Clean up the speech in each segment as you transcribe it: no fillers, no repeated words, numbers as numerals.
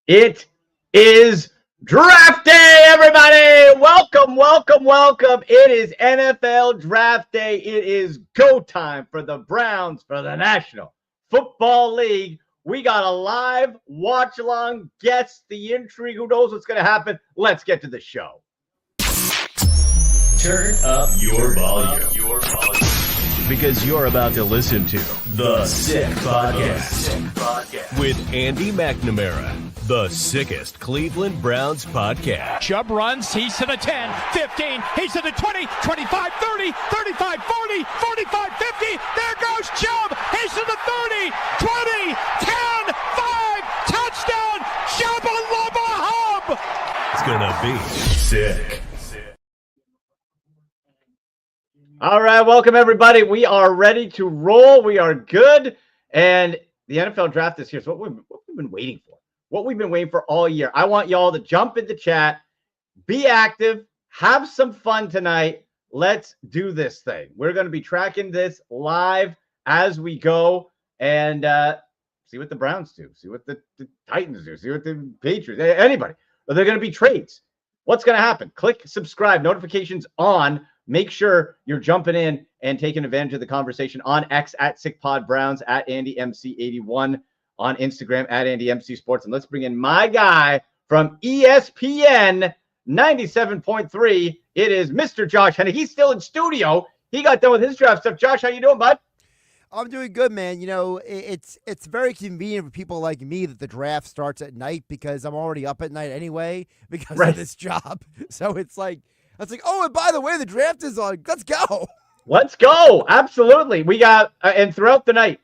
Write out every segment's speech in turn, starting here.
It is draft day, everybody! Welcome, welcome, welcome. It is NFL draft day. It is go time for the Browns for the National Football League. We got a live watch along, guess the intrigue. Who knows what's going to happen? Let's get to the show. Turn up your volume. Because you're about to listen to The Sick Podcast with Andy McNamara, the sickest Cleveland Browns podcast. Chubb runs, he's to the 10, 15, he's to the 20, 25, 30, 35, 40, 45, 50. There goes Chubb, he's to the 30, 20, 10, 5, touchdown, Chubb Hub. It's gonna be sick. All right, welcome everybody. We are ready to roll. We are good, and the NFL draft is here. So what we've been waiting for, what we've been waiting for all year. I want y'all to jump into chat, be active, have some fun tonight. Let's do this thing. We're going to be tracking this live as we go, and see what the Browns do, see what the Titans do, see what the Patriots, anybody. Are there going to be trades? What's going to happen? Click subscribe, notifications on. Make sure you're jumping in and taking advantage of the conversation on X at SickPodBrowns, at AndyMC81, on Instagram at AndyMCSports. And let's bring in my guy from ESPN 97.3. It is Mr. Josh Hennig. He's still in studio. He got done with his draft stuff. Josh, how you doing, bud? I'm doing good, man. You know, it's very convenient for people like me that the draft starts at night because I'm already up at night anyway because of this job. So it's like, oh, and by the way, the draft is on. Let's go. Let's go. Absolutely. We got, and throughout the night,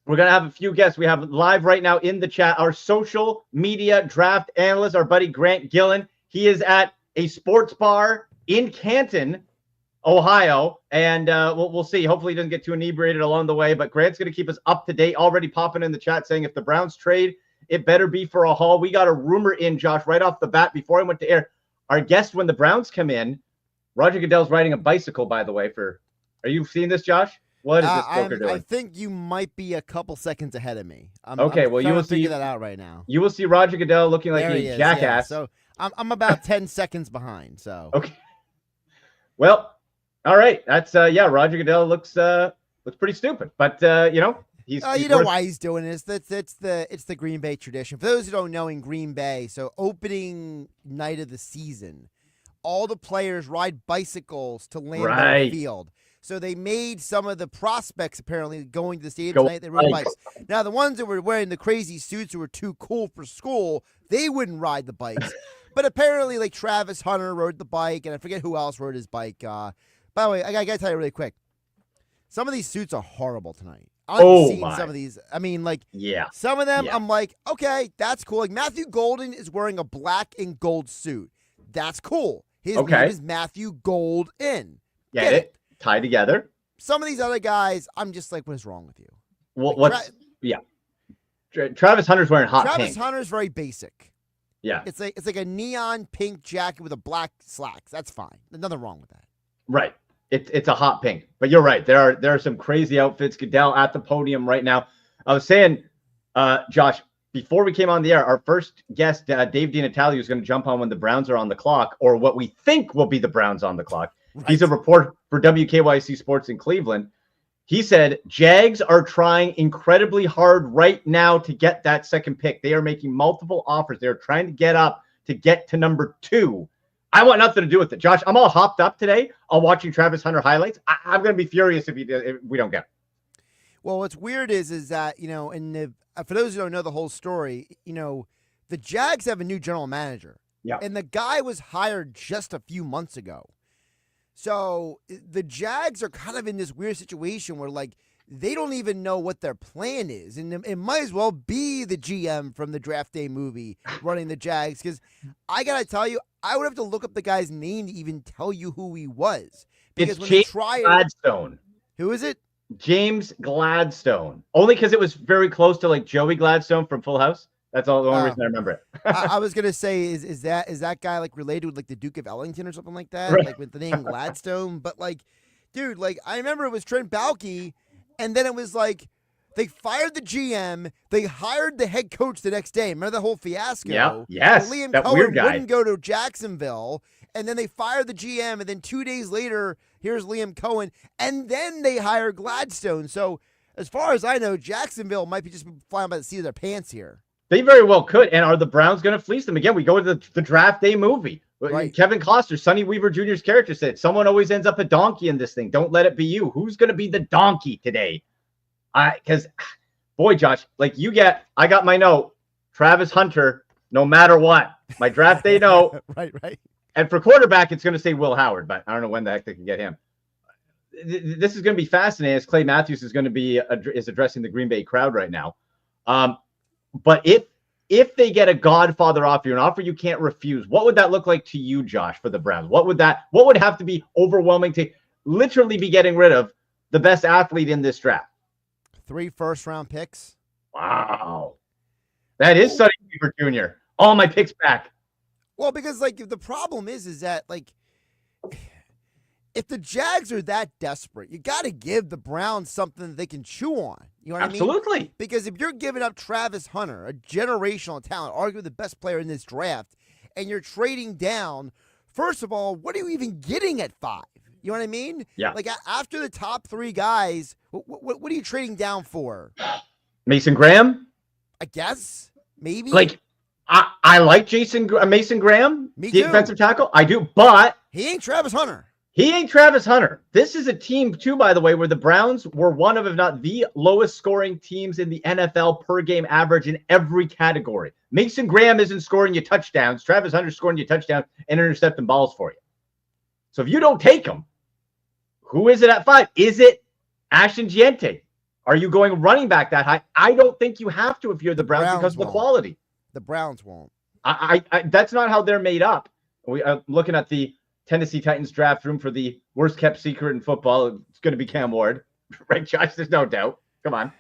we're going to have a few guests. We have live right now in the chat, our social media draft analyst, our buddy Grant Gillen. He is at a sports bar in Canton, Ohio, and we'll see. Hopefully he doesn't get too inebriated along the way, but Grant's going to keep us up to date. Already popping in the chat saying if the Browns trade, it better be for a haul. We got a rumor in, Josh, right off the bat before I went to air. Our guest, when the Browns come in, Roger Goodell's riding a bicycle, by the way. Are you seeing this, Josh? What is this poker doing? I think you might be a couple seconds ahead of me. Okay, well, you will figure that out right now. You will see Roger Goodell looking like a jackass. Yeah. So I'm about 10 seconds behind. So okay. Well, all right. That's Roger Goodell looks pretty stupid, but he's you know why he's doing this. It's the Green Bay tradition. For those who don't know, in Green Bay, so opening night of the season, all the players ride bicycles to Lambeau Field. So they made some of the prospects apparently going to the stadium tonight. They rode bikes. Now the ones that were wearing the crazy suits who were too cool for school, they wouldn't ride the bikes. But apparently, like Travis Hunter rode the bike, and I forget who else rode his bike. By the way, I gotta tell you really quick. Some of these suits are horrible tonight. I've seen some of these. I mean, some of them, I'm like, okay, that's cool. Like Matthew Golden is wearing a black and gold suit. That's cool. His name is Matthew Golden. Get it? Tie together. Some of these other guys, I'm just like, what is wrong with you? Well, Travis Hunter's wearing hot pink. Travis Hunter's very basic. Yeah. It's like a neon pink jacket with a black slacks. That's fine. There's nothing wrong with that. Right. It's a hot pink. But you're right. There are some crazy outfits. Goodell at the podium right now. I was saying, Josh, before we came on the air, our first guest, Dave DeNatale, is going to jump on when the Browns are on the clock, or what we think will be the Browns on the clock. Right. He's a reporter for WKYC Sports in Cleveland. He said, Jags are trying incredibly hard right now to get that second pick. They are making multiple offers. They're trying to get up to get to number 2. I want nothing to do with it. Josh, I'm all hopped up today on watching Travis Hunter highlights. I'm going to be furious if we don't get it. Well, what's weird is that, for those who don't know the whole story, the Jags have a new general manager. Yeah. And the guy was hired just a few months ago. So the Jags are kind of in this weird situation where, they don't even know what their plan is. And it might as well be the GM from the Draft Day movie running the Jags. Because I got to tell you, I would have to look up the guy's name to even tell you who he was. Because it's James Gladstone. Who is it? James Gladstone. Only because it was very close to Joey Gladstone from Full House. That's all the only reason I remember it. I was gonna say, is that guy related with the Duke of Ellington or something like that? Right. With the name Gladstone. But dude, I remember it was Trent Baalke, and then it was They fired the GM. They hired the head coach the next day. Remember the whole fiasco? Yeah. Yes. Liam that Cohen weird guy. wouldn't go to Jacksonville, and then they fired the GM, and then 2 days later, here's Liam Cohen, and then they hire Gladstone. So as far as I know, Jacksonville might be just flying by the seat of their pants here. They very well could. And are the Browns going to fleece them? Again, we go to the draft day movie. Right. Kevin Costner, Sonny Weaver Jr.'s character said, someone always ends up a donkey in this thing. Don't let it be you. Who's going to be the donkey today? Because, boy, Josh, I got my note. Travis Hunter, no matter what. My draft day note. Right. And for quarterback, it's going to say Will Howard, but I don't know when the heck they can get him. This is going to be fascinating as Clay Matthews is going to be addressing the Green Bay crowd right now. But if they get a Godfather offer, an offer you can't refuse, what would that look like to you, Josh, for the Browns? What would have to be overwhelming to literally be getting rid of the best athlete in this draft? 3 first-round picks. Wow. That is Sonny Weaver Jr. All my picks back. Well, because the problem is that if the Jags are that desperate, you got to give the Browns something that they can chew on. You know what I mean? Absolutely. Because if you're giving up Travis Hunter, a generational talent, arguably the best player in this draft, and you're trading down, first of all, what are you even getting at 5? You know what I mean? Yeah. After the top 3 guys, what are you trading down for? Mason Graham? I guess. Maybe. I like Mason Graham, Me the too. defensive tackle. I do, but He ain't Travis Hunter. he ain't Travis Hunter. This is a team, too, by the way, where the Browns were one of, if not the lowest scoring teams in the NFL per game average in every category. Mason Graham isn't scoring you touchdowns. Travis Hunter's scoring you touchdowns and intercepting balls for you. So if you don't take him, who is it at 5? Is it Ashton Giente? Are you going running back that high? I don't think you have to if you're the Browns because of the quality. The Browns won't. I that's not how they're made up. I'm looking at the Tennessee Titans draft room for the worst kept secret in football. It's going to be Cam Ward, right, Josh? There's no doubt. Come on.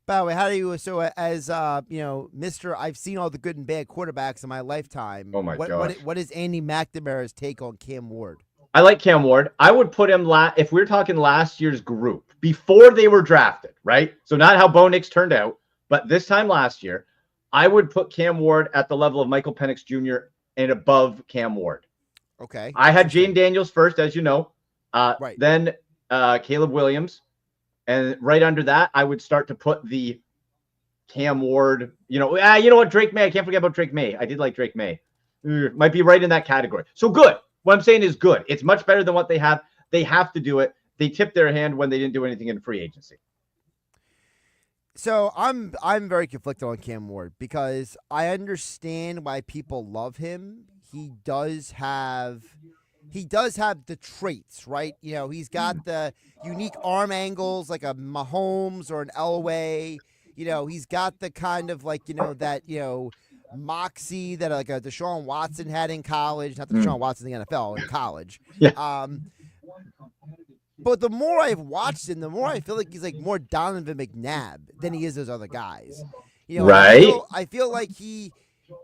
By the way, how do you as Mr. I've seen all the good and bad quarterbacks in my lifetime. Oh my gosh. What is Andy McNamara's take on Cam Ward? I like Cam Ward. I would put him if we're talking last year's group before they were drafted, right? So not how Bo Nix turned out, but this time last year, I would put Cam Ward at the level of Michael Penix Jr. and above Cam Ward. Okay. I had Jaden Daniels first, as you know. Right. Then Caleb Williams. And right under that, I would start to put the Cam Ward. You know what? Drake May. I can't forget about Drake May. I did like Drake May. Might be right in that category. So good. What I'm saying is good. It's much better than what they have. They have to do it. They tipped their hand when they didn't do anything in free agency. So I'm very conflicted on Cam Ward because I understand why people love him. He does have the traits, right? He's got the unique arm angles like a Mahomes or an Elway. He's got the kind of moxie that a Deshaun Watson had in college. Not that Deshaun Watson in the NFL, in college. Yeah. But the more I've watched him, the more I feel like he's more Donovan McNabb than he is those other guys. Right. I feel like he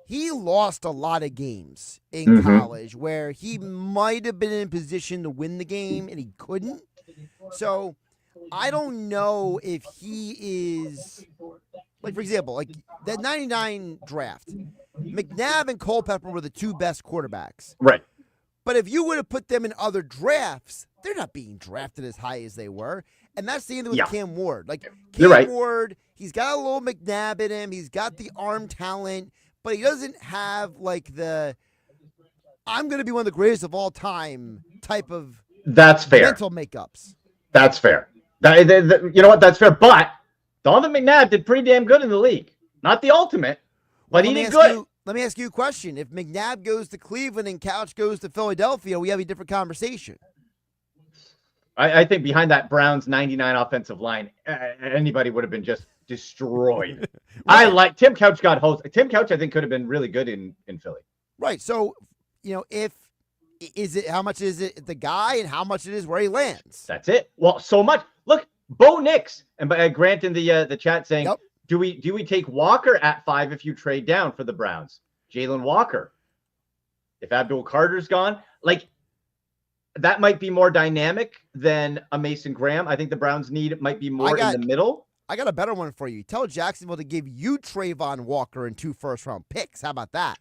lost a lot of games in college where he might have been in position to win the game and he couldn't. So I don't know if he is for example, that 99 draft, McNabb and Culpepper were the 2 best quarterbacks. Right. But if you would have put them in other drafts, they're not being drafted as high as they were. And that's the end with Cam Ward. Cam Ward, he's got a little McNabb in him. He's got the arm talent, but he doesn't have the I'm going to be one of the greatest of all time type of That's fair. mental makeups. That's fair. You know what? That's fair. But Donovan McNabb did pretty damn good in the league. Not the ultimate, but he did good. Let me ask you a question. If McNabb goes to Cleveland and Couch goes to Philadelphia, we have a different conversation. I think behind that Browns 99 offensive line, anybody would have been just destroyed. I like Tim Couch got host. Tim Couch, I think, could have been really good in Philly. Right. So, how much is it the guy and how much it is where he lands? That's it. Well, so much. Look, Bo Nix and Grant in the chat saying, yep. Do we take Walker at 5 if you trade down for the Browns? Jalen Walker. If Abdul Carter's gone, that might be more dynamic than a Mason Graham. I think the Browns might be more in the middle. I got a better one for you. Tell Jacksonville to give you Trayvon Walker and 2 first-round picks. How about that?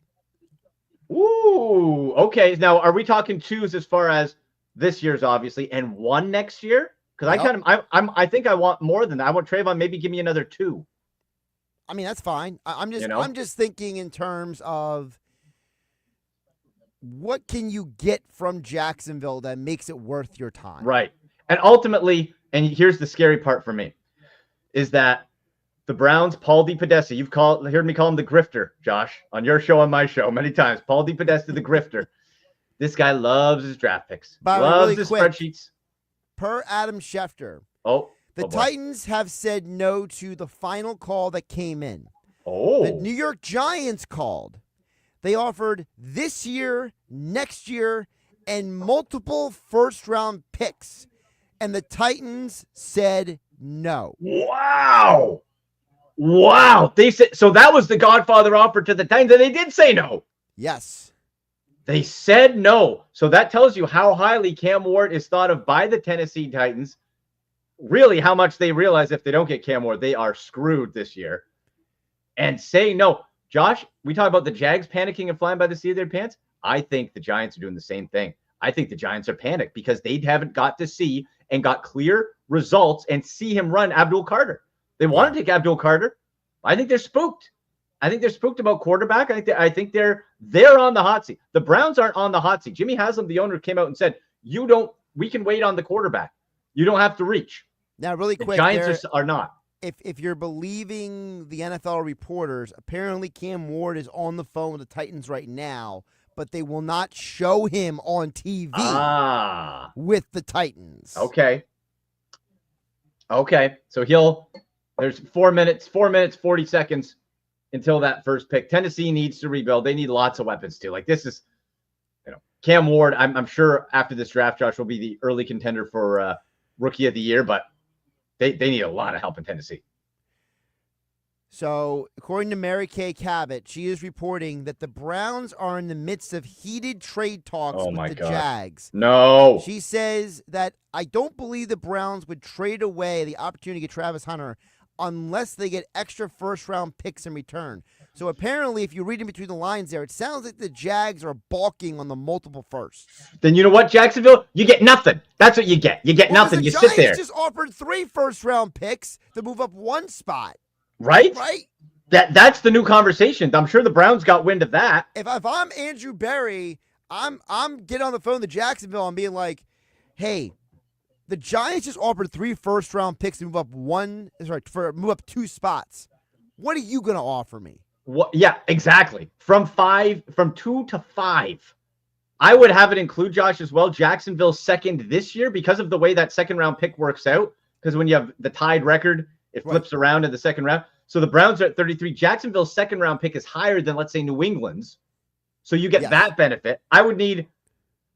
Ooh, okay. Now, are we talking 2s as far as this year's obviously, and 1 next year? Because I think I want more than that. I want Trayvon. Maybe give me another 2. I mean, that's fine. I'm just thinking in terms of what can you get from Jacksonville that makes it worth your time? Right. And ultimately, and here's the scary part for me, is that the Browns, Paul DePodesta, you've heard me call him the grifter, Josh, on your show, on my show, many times. Paul DePodesta, the grifter. This guy loves his draft picks. Loves his spreadsheets. Per Adam Schefter, the boy. Titans have said no to the final call that came in. Oh. The New York Giants called. They offered this year, next year, and multiple first-round picks. And the Titans said no. Wow. They said so. That was the Godfather offer to the Titans, and they did say no. Yes. They said no. So that tells you how highly Cam Ward is thought of by the Tennessee Titans. Really, how much they realize if they don't get Cam Ward, they are screwed this year. And say no. Josh, we talk about the Jags panicking and flying by the seat of their pants. I think the Giants are doing the same thing. I think the Giants are panicked because they haven't got to see and got clear results and see him run Abdul Carter. They want to take Abdul Carter. I think they're spooked. I think they're spooked about quarterback. I think they're on the hot seat. The Browns aren't on the hot seat. Jimmy Haslam, the owner, came out and said, we can wait on the quarterback. You don't have to reach. Now, really quick, the Giants are not. If you're believing the NFL reporters, apparently Cam Ward is on the phone with the Titans right now, but they will not show him on TV with the Titans. Okay. So there's 4 minutes, 40 seconds until that first pick. Tennessee needs to rebuild. They need lots of weapons too. Like this is, Cam Ward, I'm sure after this draft, Josh, will be the early contender for Rookie of the Year, but they need a lot of help in Tennessee. So, according to Mary Kay Cabot, she is reporting that the Browns are in the midst of heated trade talks with the Jags. No. She says that I don't believe the Browns would trade away the opportunity to get Travis Hunter unless they get extra first-round picks in return. So, apparently, if you read in between the lines there, it sounds like the Jags are balking on the multiple firsts. Then you know what, Jacksonville? You get nothing. That's what you get. You get nothing. You sit there. The Giants just offered 3 first-round picks to move up 1 spot. Right? That's the new conversation. I'm sure the Browns got wind of that. If I'm Andrew Berry, I'm getting on the phone to Jacksonville and being like, hey, the Giants just offered 3 first-round picks to move up 2 spots. What are you gonna offer me? What? Yeah, exactly. From 2 to 5. I would have it include, Josh, as well, Jacksonville's second this year because of the way that second-round pick works out. Because when you have the tied record, it flips around in the second round. So the Browns are at 33. Jacksonville's second-round pick is higher than, let's say, New England's. So you get that benefit. I would need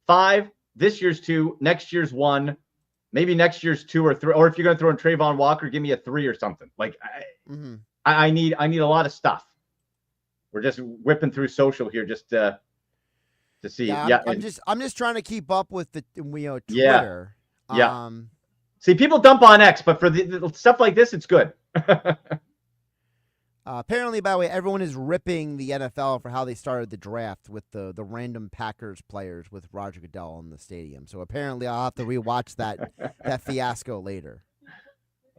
5, this year's 2, next year's 1, maybe next year's 2 or 3. Or if you're going to throw in Trayvon Walker, give me a 3 or something. Like, I need a lot of stuff. We're just whipping through social here just to see. I'm just trying to keep up with the Twitter. Yeah. See, people dump on X, but for the stuff like this, it's good. Apparently, by the way, everyone is ripping the NFL for how they started the draft with the random Packers players with Roger Goodell in the stadium. So apparently, I'll have to rewatch that fiasco later.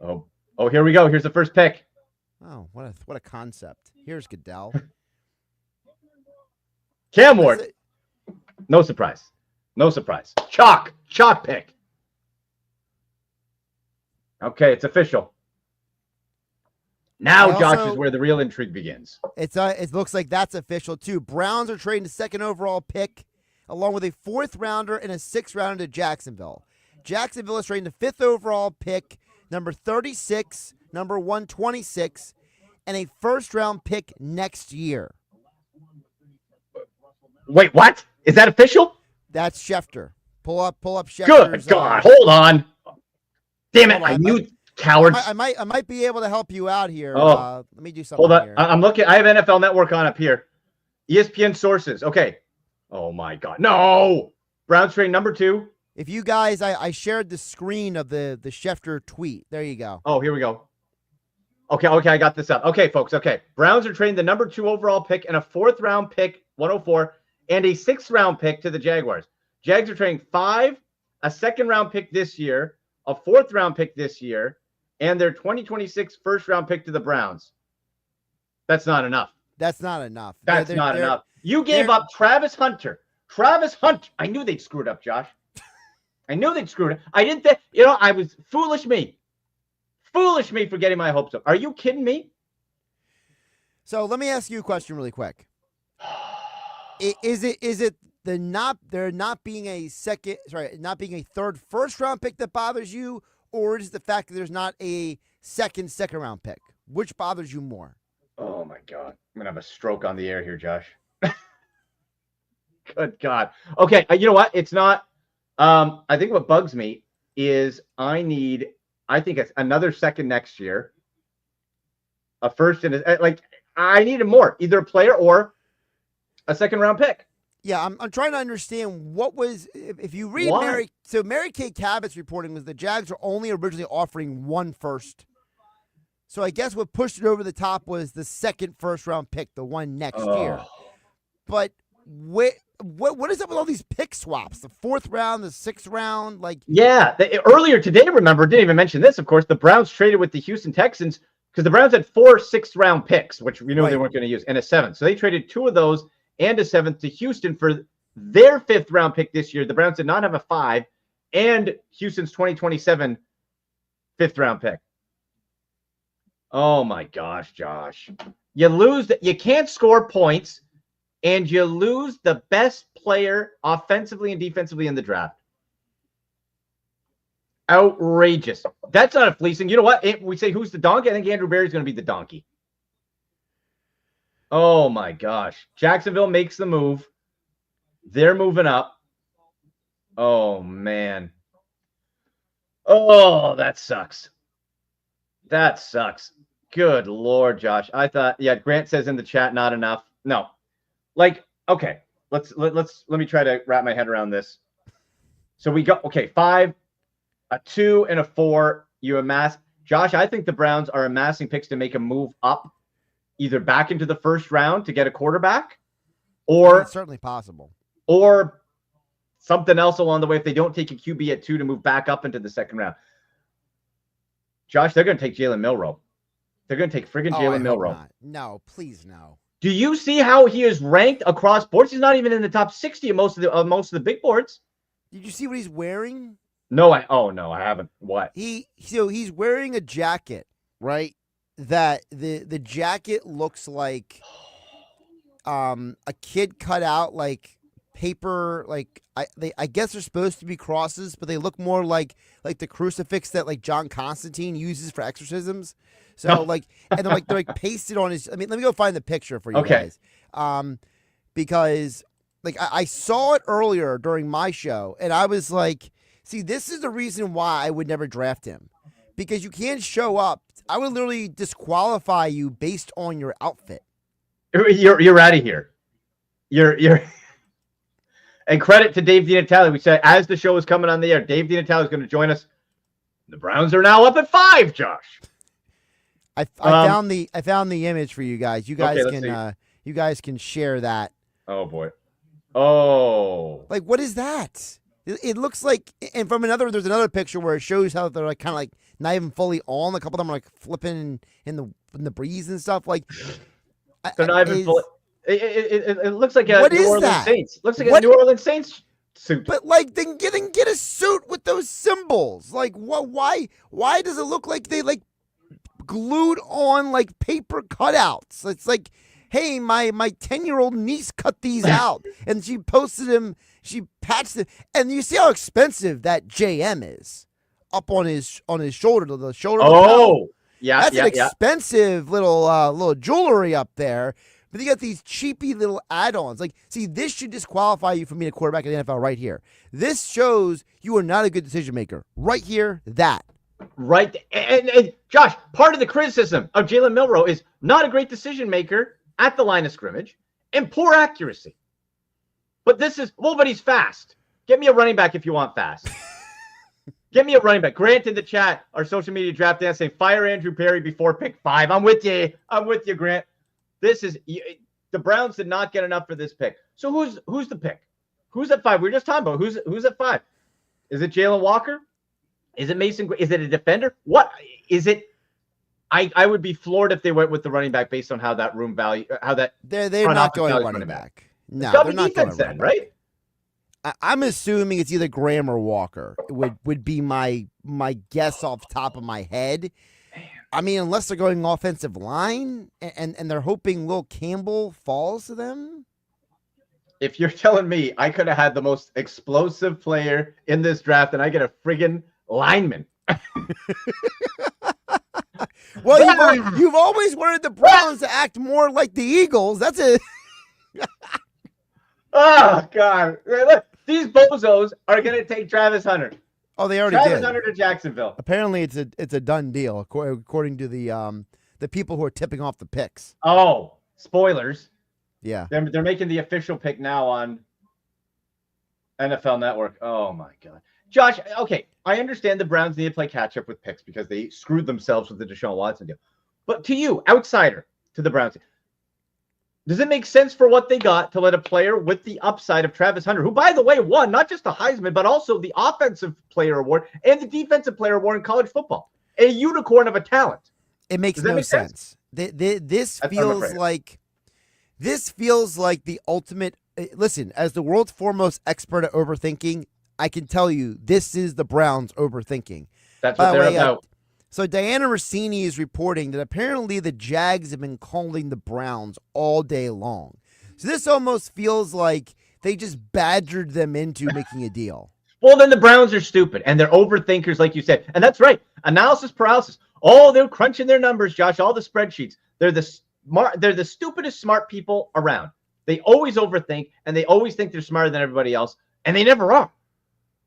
Oh, here we go. Here's the first pick. Oh, what a concept. Here's Goodell. Cam Ward. No surprise. Chalk pick. Okay, it's official. Now, Josh, is where the real intrigue begins. It looks like that's official, too. Browns are trading the 2nd overall pick, along with a 4th rounder and a 6th rounder to Jacksonville. Jacksonville is trading the 5th overall pick, number 36, number 126, and a 1st-round pick next year. Wait, what? Is that official? That's Schefter. Pull up Schefter's. Good God, hold on. Damn it, I knew cowards. I might be able to help you out here. Oh. Let me do something. Hold on. Here. I'm looking. I have NFL Network on up here. ESPN sources. Okay. Oh my God. No. Browns trade number 2. If you guys, I shared the screen of the Schefter tweet. There you go. Oh, here we go. Okay, I got this up. Okay, folks. Okay, Browns are trading the number 2 overall pick and a 4th round pick, 104, and a 6th round pick to the Jaguars. Jags are trading 5, a 2nd round pick this year, a 4th round pick this year, and their 2026 1st round pick to the Browns. That's not enough. That's not enough. That's not enough. You gave up Travis Hunter. I knew they'd screw it up, Josh. I knew they'd screw it up. I didn't think, I was foolish me for getting my hopes up. Are you kidding me? So let me ask you a question really quick. Is it there not being a third first round pick that bothers you, or is it the fact that there's not a second round pick? Which bothers you more? Oh my God. I'm gonna have a stroke on the air here, Josh. Good God. Okay, you know what? It's not. I think what bugs me is I think it's another second next year, a first, and I needed more, either a player or a 2nd round pick. Yeah, I'm trying to understand what was, if you read Mary Kay Cabot's reporting was the Jags are only originally offering 1 first. So I guess what pushed it over the top was the 2nd first round pick, the one next year. But what is up with all these pick swaps? The 4th round, the 6th round, earlier today, remember, didn't even mention this. Of course, the Browns traded with the Houston Texans because the Browns had 4 6th round picks, which we knew they weren't going to use, and a 7th. So they traded 2 of those and a 7th to Houston for their 5th round pick this year. The Browns did not have a 5 and Houston's 2027 5th round pick. Oh my gosh, Josh. You can't score points, and you lose the best player offensively and defensively in the draft. Outrageous. That's not a fleecing. You know what? We say who's the donkey? I think Andrew Berry's going to be the donkey. Oh my gosh. Jacksonville makes the move. They're moving up. Oh man. Oh, that sucks. That sucks. Good Lord, Josh. I thought, Grant says in the chat, not enough. No. Okay. Let me try to wrap my head around this. So we got 5, a 2, and a 4. You amass. Josh, I think the Browns are amassing picks to make a move up, either back into the 1st round to get a quarterback, or it's certainly possible, or something else along the way if they don't take a QB at 2 to move back up into the 2nd round. Josh, they're going to take Jalen Milroe. They're going to take friggin' Jalen Milroe. No, please no. Do you see how he is ranked across boards? He's not even in the top 60 of most of the big boards. Did you see what he's wearing? No, I haven't. What? He's wearing a jacket, right? That the jacket looks like a kid cut out like paper, like I guess they're supposed to be crosses, but they look more like the crucifix that like John Constantine uses for exorcisms. So and they're pasted on his. I mean, let me go find the picture for you guys. Because I saw it earlier during my show, and I was like, see, this is the reason why I would never draft him, because you can't show up. I would literally disqualify you based on your outfit. You're out of here. You're. And credit to Dave DeNatale. We said as the show is coming on the air, Dave DeNatale is going to join us. The Browns are now up at 5, Josh. I found the image for you guys. You guys can share that. Oh boy. Oh. What is that? It looks like, and there's another picture where it shows how they're kind of not even fully on. A couple of them are flipping in the breeze and stuff. They're not even fully. It looks like a New Orleans Saints. Looks like a New Orleans Saints suit. But then get a suit with those symbols. Why does it look like they glued on paper cutouts? It's like, hey, my 10-year-old niece cut these out, and she posted them. She patched it, and you see how expensive that JM is up on his shoulder, the shoulder. Oh, yeah, that's an expensive little jewelry up there. But you got these cheapy little add-ons. See, this should disqualify you from being a quarterback in the NFL right here. This shows you are not a good decision maker. Right here, that. Right. And Josh, part of the criticism of Jalen Milroe is not a great decision maker at the line of scrimmage and poor accuracy. But but he's fast. Get me a running back if you want fast. Get me a running back. Grant in the chat, our social media draft dance, saying fire Andrew Perry before pick 5. I'm with you, Grant. This is the Browns did not get enough for this pick. So who's the pick? Who's at 5? We were just talking about who's at 5. Is it Jalen Walker? Is it Mason? Is it a defender? What is it? I would be floored if they went with the running back based on how that room value, how that they're not going running back. No, they're not going then, right? I'm assuming it's either Graham or Walker. Would be my guess off the top of my head. I mean, unless they're going offensive line and they're hoping Will Campbell falls to them. If you're telling me I could have had the most explosive player in this draft and I get a friggin' lineman. Well, you've always wanted the Browns to act more like the Eagles. That's it. Oh, God. Look, these bozos are going to take Travis Hunter. Oh, they already Travis did. Hunter to Jacksonville. Apparently, it's a done deal, according to the people who are tipping off the picks. Oh, spoilers. Yeah. They're making the official pick now on NFL Network. Oh, my God. Josh, okay, I understand the Browns need to play catch-up with picks because they screwed themselves with the Deshaun Watson deal. But to you, outsider to the Browns, does it make sense for what they got to let a player with the upside of Travis Hunter, who, by the way, won not just the Heisman, but also the Offensive Player Award and the Defensive Player Award in college football, a unicorn of a talent? It makes no sense. This feels like the ultimate. Listen, as the world's foremost expert at overthinking, I can tell you this is the Browns overthinking. That's what they're about. So Diana Rossini is reporting that apparently the Jags have been calling the Browns all day long. So this almost feels like they just badgered them into making a deal. Well, then the Browns are stupid, and they're overthinkers, like you said. And that's right. Analysis paralysis. Oh, they're crunching their numbers, Josh, all the spreadsheets. They're the stupidest smart people around. They always overthink, and they always think they're smarter than everybody else, and they never are.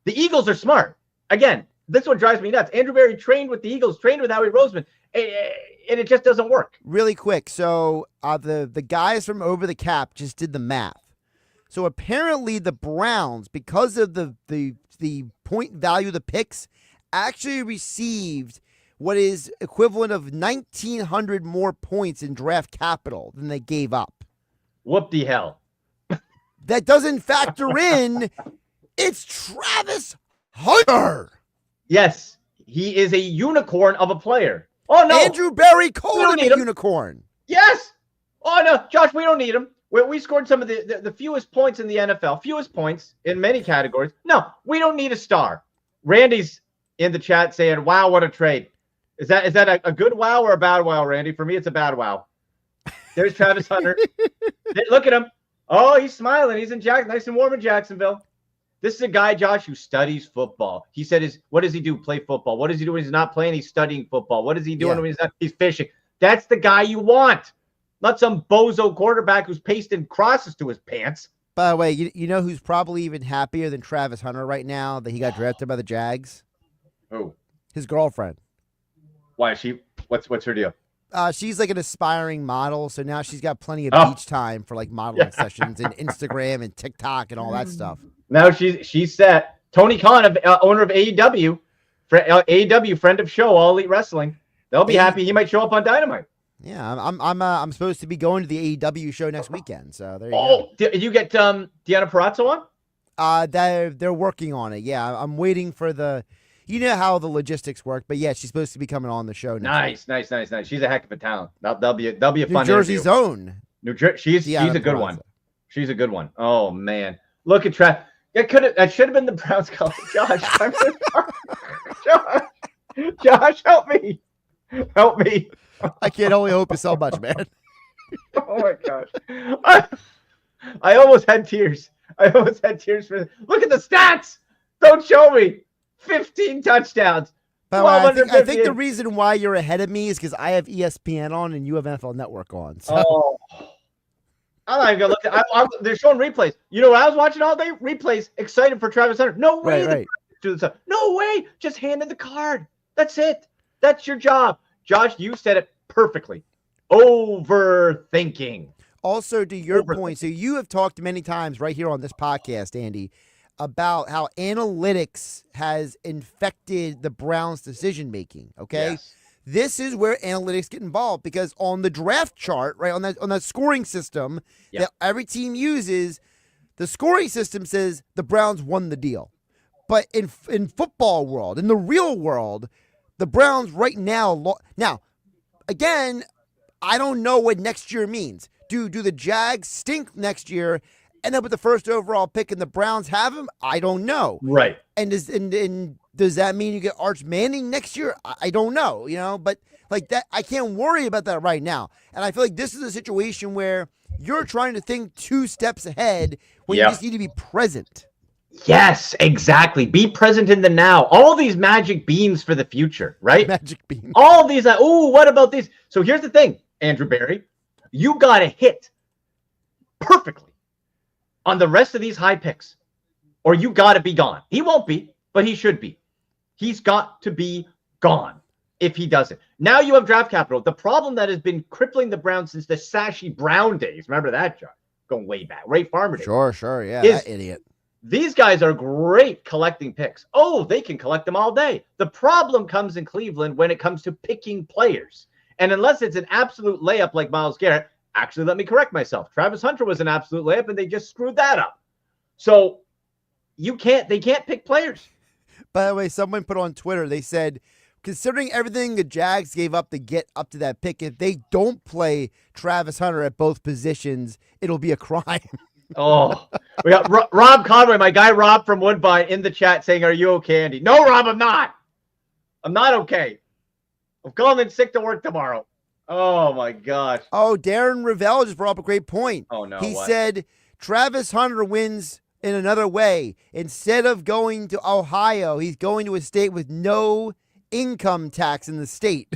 The Eagles are smart. Again, this is what drives me nuts. Andrew Berry trained with the Eagles, trained with Howie Roseman, and it just doesn't work. Really quick, so the guys from Over the Cap just did the math. So apparently the Browns, because of the point value of the picks, actually received what is equivalent of 1,900 more points in draft capital than they gave up. Whoop-de-hell. That doesn't factor in, it's Travis Hunter. Yes, he is a unicorn of a player. Oh, no. Andrew Berry called him a unicorn. Yes. Oh, no. Josh, we don't need him. We scored some of the fewest points in the NFL, fewest points in many categories. No, we don't need a star. Randy's in the chat saying, wow, what a trade. Is that a good wow or a bad wow, Randy? For me, it's a bad wow. There's Travis Hunter. Look at him. Oh, he's smiling. He's in nice and warm in Jacksonville. This is a guy, Josh, who studies football. He said, what does he do? Play football. What does he do when he's not playing? He's studying football. What is he doing when he's not? He's fishing. That's the guy you want. Not some bozo quarterback who's pasting crosses to his pants. By the way, you know who's probably even happier than Travis Hunter right now that he got drafted by the Jags? Who? His girlfriend. Why is she? What's her deal? She's like an aspiring model, so now she's got plenty of beach time for like modeling sessions and Instagram and TikTok and all that stuff. Now she's set. Tony Khan, owner of AEW, AEW friend of show, All Elite Wrestling. They'll be happy. He might show up on Dynamite. Yeah, I'm supposed to be going to the AEW show next weekend, so there you go. Did you get Deanna Purrazzo on? They're working on it. Yeah, I'm waiting for the. You know how the logistics work, but yeah, she's supposed to be coming on the show next week. Nice. She's a heck of a talent. That'll be a fun New Jersey's interview. own. She's a good one. She's a good one. Oh man, look at Trav. That should have been the Browns color. Josh, help me. I can only hope so much, man. Oh my gosh, I almost had tears. Look at the stats. Don't show me. 15 touchdowns. I think the reason why you're ahead of me is because I have ESPN on and you have NFL Network on. So. Oh, I'm not even gonna look. They're showing replays. You know what I was watching all day? Replays. Excited for Travis Hunter. No way. Right. Do this. No way. Just handed the card. That's it. That's your job, Josh. You said it perfectly. Overthinking. Also, to your point, so you have talked many times right here on this podcast, Andy, about how analytics has infected the Browns' decision-making, okay? Yes. This is where analytics get involved because on the draft chart, right, on that scoring system that every team uses, the scoring system says the Browns won the deal. But in football world, in the real world, the Browns right now now, again, I don't know what next year means. Do the Jags stink next year, end up with the first overall pick, and the Browns have him? I don't know. Right. And does that mean you get Arch Manning next year? I don't know. But like that, I can't worry about that right now. And I feel like this is a situation where you're trying to think 2 steps ahead when you just need to be present. Yes, exactly. Be present in the now. All these magic beans for the future, right? Magic beans. All these, what about these? So here's the thing, Andrew Barry. You got to hit perfectly on the rest of these high picks, or you got to be gone. He won't be, but he should be. He's got to be gone if he doesn't. Now you have draft capital. The problem that has been crippling the Browns since the Sashi Brown days, remember that, John? Going way back. Ray Farmer days. Sure. Yeah, that idiot. These guys are great collecting picks. Oh, they can collect them all day. The problem comes in Cleveland when it comes to picking players. And unless it's an absolute layup like Myles Garrett, actually, let me correct myself. Travis Hunter was an absolute layup, and they just screwed that up. So they can't pick players. By the way, someone put on Twitter, they said, considering everything the Jags gave up to get up to that pick, if they don't play Travis Hunter at both positions, it'll be a crime. Oh, we got Rob Conway, my guy Rob from Woodbine, in the chat saying, "Are you okay, Andy?" No, Rob, I'm not. I'm not okay. I'm calling in sick to work tomorrow. Oh my gosh. Oh, Darren Ravel just brought up a great point. Oh no. He said Travis Hunter wins in another way. Instead of going to Ohio, he's going to a state with no income tax in the state.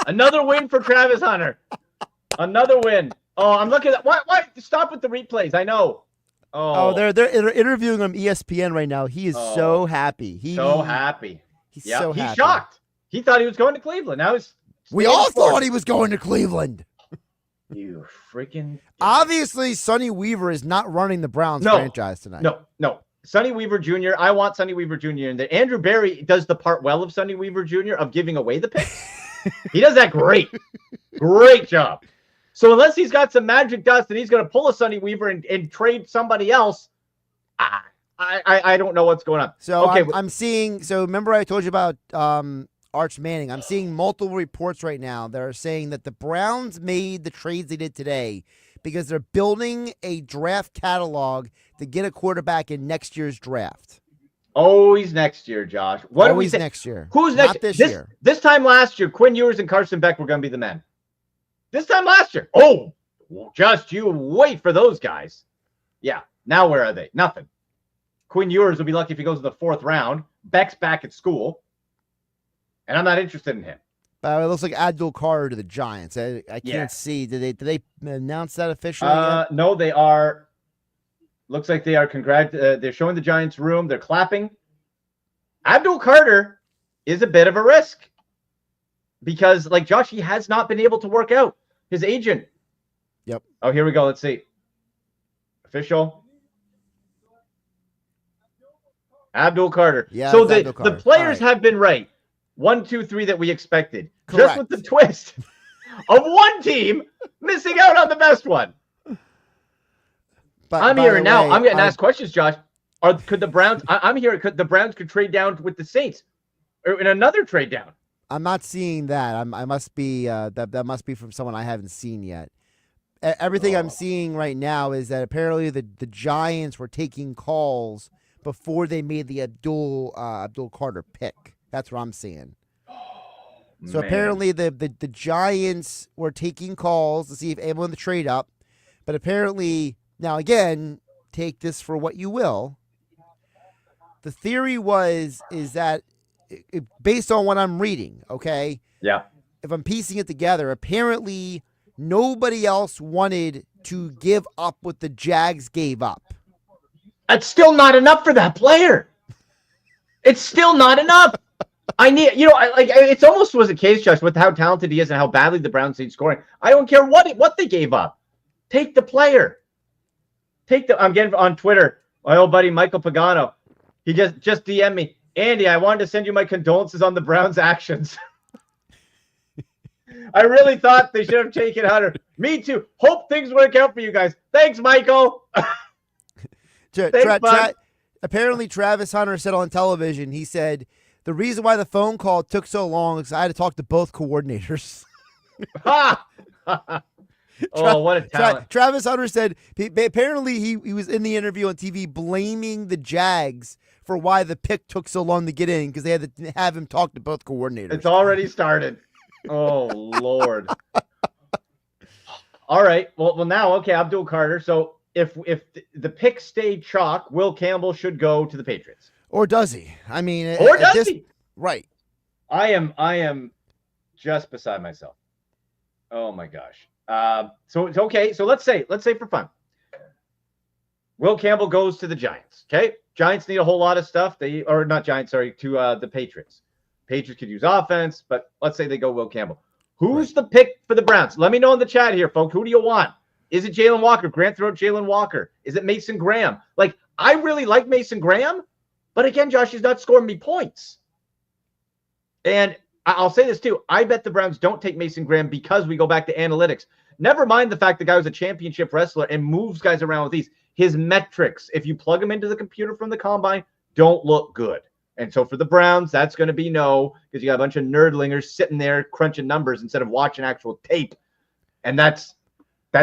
Another win for Travis Hunter. Another win. Oh, I'm looking at what? Stop with the replays. I know. Oh, they're interviewing him on ESPN right now. He is so happy. So happy. He's so happy. He's shocked. He thought he was going to Cleveland. Now we all thought he was going to Cleveland. You freaking. Obviously, Sonny Weaver is not running the Browns franchise tonight. No. Sonny Weaver Jr. I want Sonny Weaver Jr. in there. Andrew Barry does the part well of Sonny Weaver Jr. of giving away the picks. He does that great. Great job. So unless he's got some magic dust and he's going to pull a Sonny Weaver and trade somebody else, I don't know what's going on. So okay, I'm seeing. So remember I told you about Arch Manning. I'm seeing multiple reports right now that are saying that the Browns made the trades they did today because they're building a draft catalog to get a quarterback in next year's draft. Always next year, Josh. What do we say? Next year. Who's next? Not this year. This time last year, Quinn Ewers and Carson Beck were going to be the men. This time last year. Oh, just you wait for those guys. Yeah. Now where are they? Nothing. Quinn Ewers will be lucky if he goes in the 4th round. Beck's back at school. And I'm not interested in him. It looks like Abdul Carter to the Giants. I can't see. Did they announce that officially yet? No, they are. Looks like they are. They're showing the Giants room. They're clapping. Abdul Carter is a bit of a risk because, like Josh, he has not been able to work out. His agent. Yep. Oh, here we go. Let's see. Official. Abdul Carter. Yeah. So the players have been right. 1, 2, 3 that we expected. Correct. Just with the twist of one team missing out on the best one. I'm here now. I'm getting asked questions, Josh. Could the Browns? I'm here. Could the Browns trade down with the Saints, or in another trade down? I'm not seeing that. I must be that must be from someone I haven't seen yet. Everything I'm seeing right now is that apparently the Giants were taking calls before they made the Abdul Carter pick. That's what I'm seeing. So apparently the Giants were taking calls to see if anyone to trade up, but apparently now again, take this for what you will. The theory is that based on what I'm reading, okay? Yeah. If I'm piecing it together, apparently nobody else wanted to give up what the Jags gave up. That's still not enough for that player. It's still not enough. I need, it's almost was a case, Josh, with how talented he is and how badly the Browns need scoring. I don't care what they gave up. Take the player. I'm getting on Twitter. My old buddy Michael Pagano, he just DM'd me, Andy, I wanted to send you my condolences on the Browns' actions. I really thought they should have taken Hunter. Me too. Hope things work out for you guys. Thanks, Michael. Apparently, Travis Hunter said on television, he said, the reason why the phone call took so long is I had to talk to both coordinators. Ha! Oh, what a talent. Travis Hunter said, apparently he was in the interview on TV blaming the Jags for why the pick took so long to get in because they had to have him talk to both coordinators. It's already started. Oh, Lord. All right. Well, now, okay, Abdul Carter. So if the pick stayed chalk, Will Campbell should go to the Patriots. Or does he? I mean, or does he? Right. I am just beside myself. Oh my gosh. So it's okay. So let's say for fun, Will Campbell goes to the Giants. Okay, Giants need a whole lot of stuff. To the Patriots. Patriots could use offense, but let's say they go Will Campbell. Who's the pick for the Browns? Let me know in the chat here, folks. Who do you want? Is it Jalen Walker? Grant throw Jalen Walker. Is it Mason Graham? Like, I really like Mason Graham, but again, Josh, he's not scoring me points. And I'll say this too. I bet the Browns don't take Mason Graham because we go back to analytics. Never mind the fact the guy was a championship wrestler and moves guys around with these. His metrics, if you plug them into the computer from the combine, don't look good. And so for the Browns, that's going to be no, because you got a bunch of nerdlingers sitting there crunching numbers instead of watching actual tape. And that's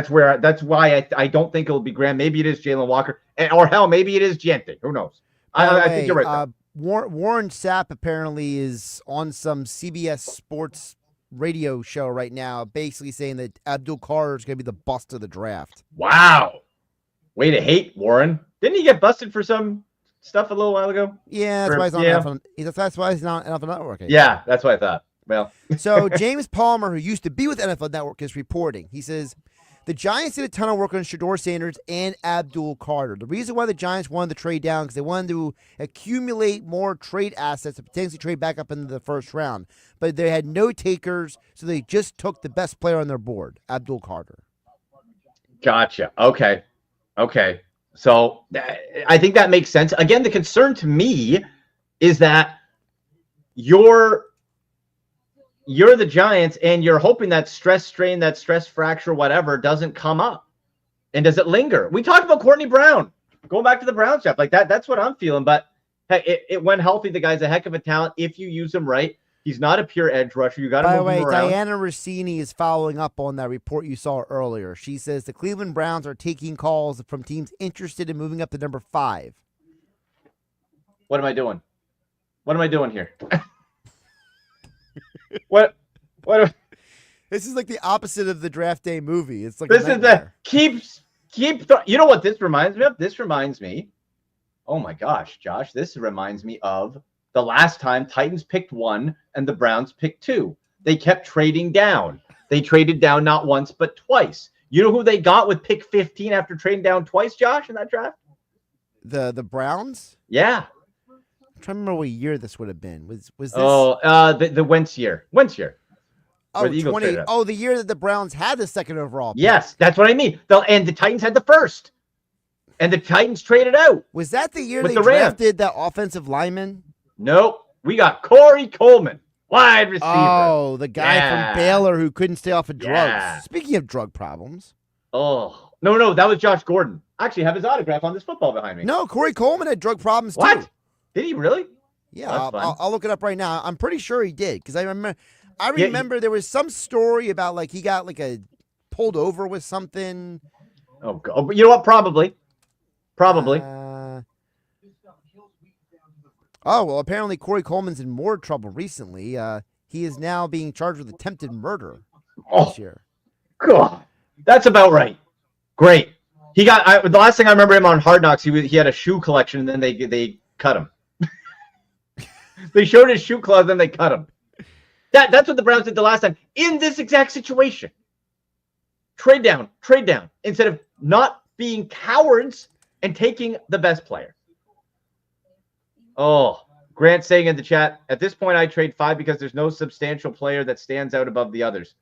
why I don't think it'll be Graham. Maybe it is Jalen Walker, or hell, maybe it is Gente. Who knows? I think you're right. Warren Sapp apparently is on some CBS Sports radio show right now, basically saying that Abdul Carter is going to be the bust of the draft. Wow. Way to hate Warren. Didn't he get busted for some stuff a little while ago? Yeah, that's why he's not that's why he's not NFL Network anymore. Yeah, that's what I thought. Well, so James Palmer, who used to be with NFL Network, is reporting. He says, the Giants did a ton of work on Shedeur Sanders and Abdul Carter. The reason why the Giants wanted to trade down because they wanted to accumulate more trade assets and potentially trade back up into the first round. But they had no takers, so they just took the best player on their board, Abdul Carter. Gotcha. Okay. So I think that makes sense. Again, the concern to me is that you're the Giants and you're hoping that stress strain, that stress fracture, whatever, doesn't come up. And does it linger? We talked about Courtney Brown. Going back to the Browns draft, like that's what I'm feeling. But hey, it went healthy. The guy's a heck of a talent if you use him right. He's not a pure edge rusher. You got to move him around. By the way, Diana Rossini is following up on that report you saw earlier. She says the Cleveland Browns are taking calls from teams interested in moving up to number 5. What am I doing? What am I doing here? What? This is like the opposite of the draft day movie. It's like this is the keep. You know what this reminds me of? This reminds me. Oh my gosh, Josh! This reminds me of the last time Titans picked 1 and the Browns picked 2. They kept trading down. They traded down not once but twice. You know who they got with pick 15 after trading down twice, Josh, in that draft? The Browns? Yeah. I'm trying to remember what year this would have been. Was this? The Wentz year. Wentz year. Oh, the year that the Browns had the second overall pick. Yes, that's what I mean. And the Titans had the first. And the Titans traded out. Was that the year they drafted that offensive lineman? Nope. We got Corey Coleman, wide receiver. Oh, the guy from Baylor who couldn't stay off of drugs. Yeah. Speaking of drug problems. Oh, no, that was Josh Gordon. I actually have his autograph on this football behind me. No, Corey Coleman had drug problems too. What? Did he really? Yeah, I'll look it up right now. I'm pretty sure he did because I remember there was some story about like he got like pulled over with something. Oh, God. You know what? Probably. Apparently Corey Coleman's in more trouble recently. He is now being charged with attempted murder this year. God, that's about right. Great. He got the last thing I remember him on Hard Knocks. He had a shoe collection, and then they cut him. They showed his shoe closet, then they cut him. That's what the Browns did the last time in this exact situation. Trade down instead of not being cowards and taking the best player. Oh, Grant saying in the chat, at this point I trade 5 because there's no substantial player that stands out above the others.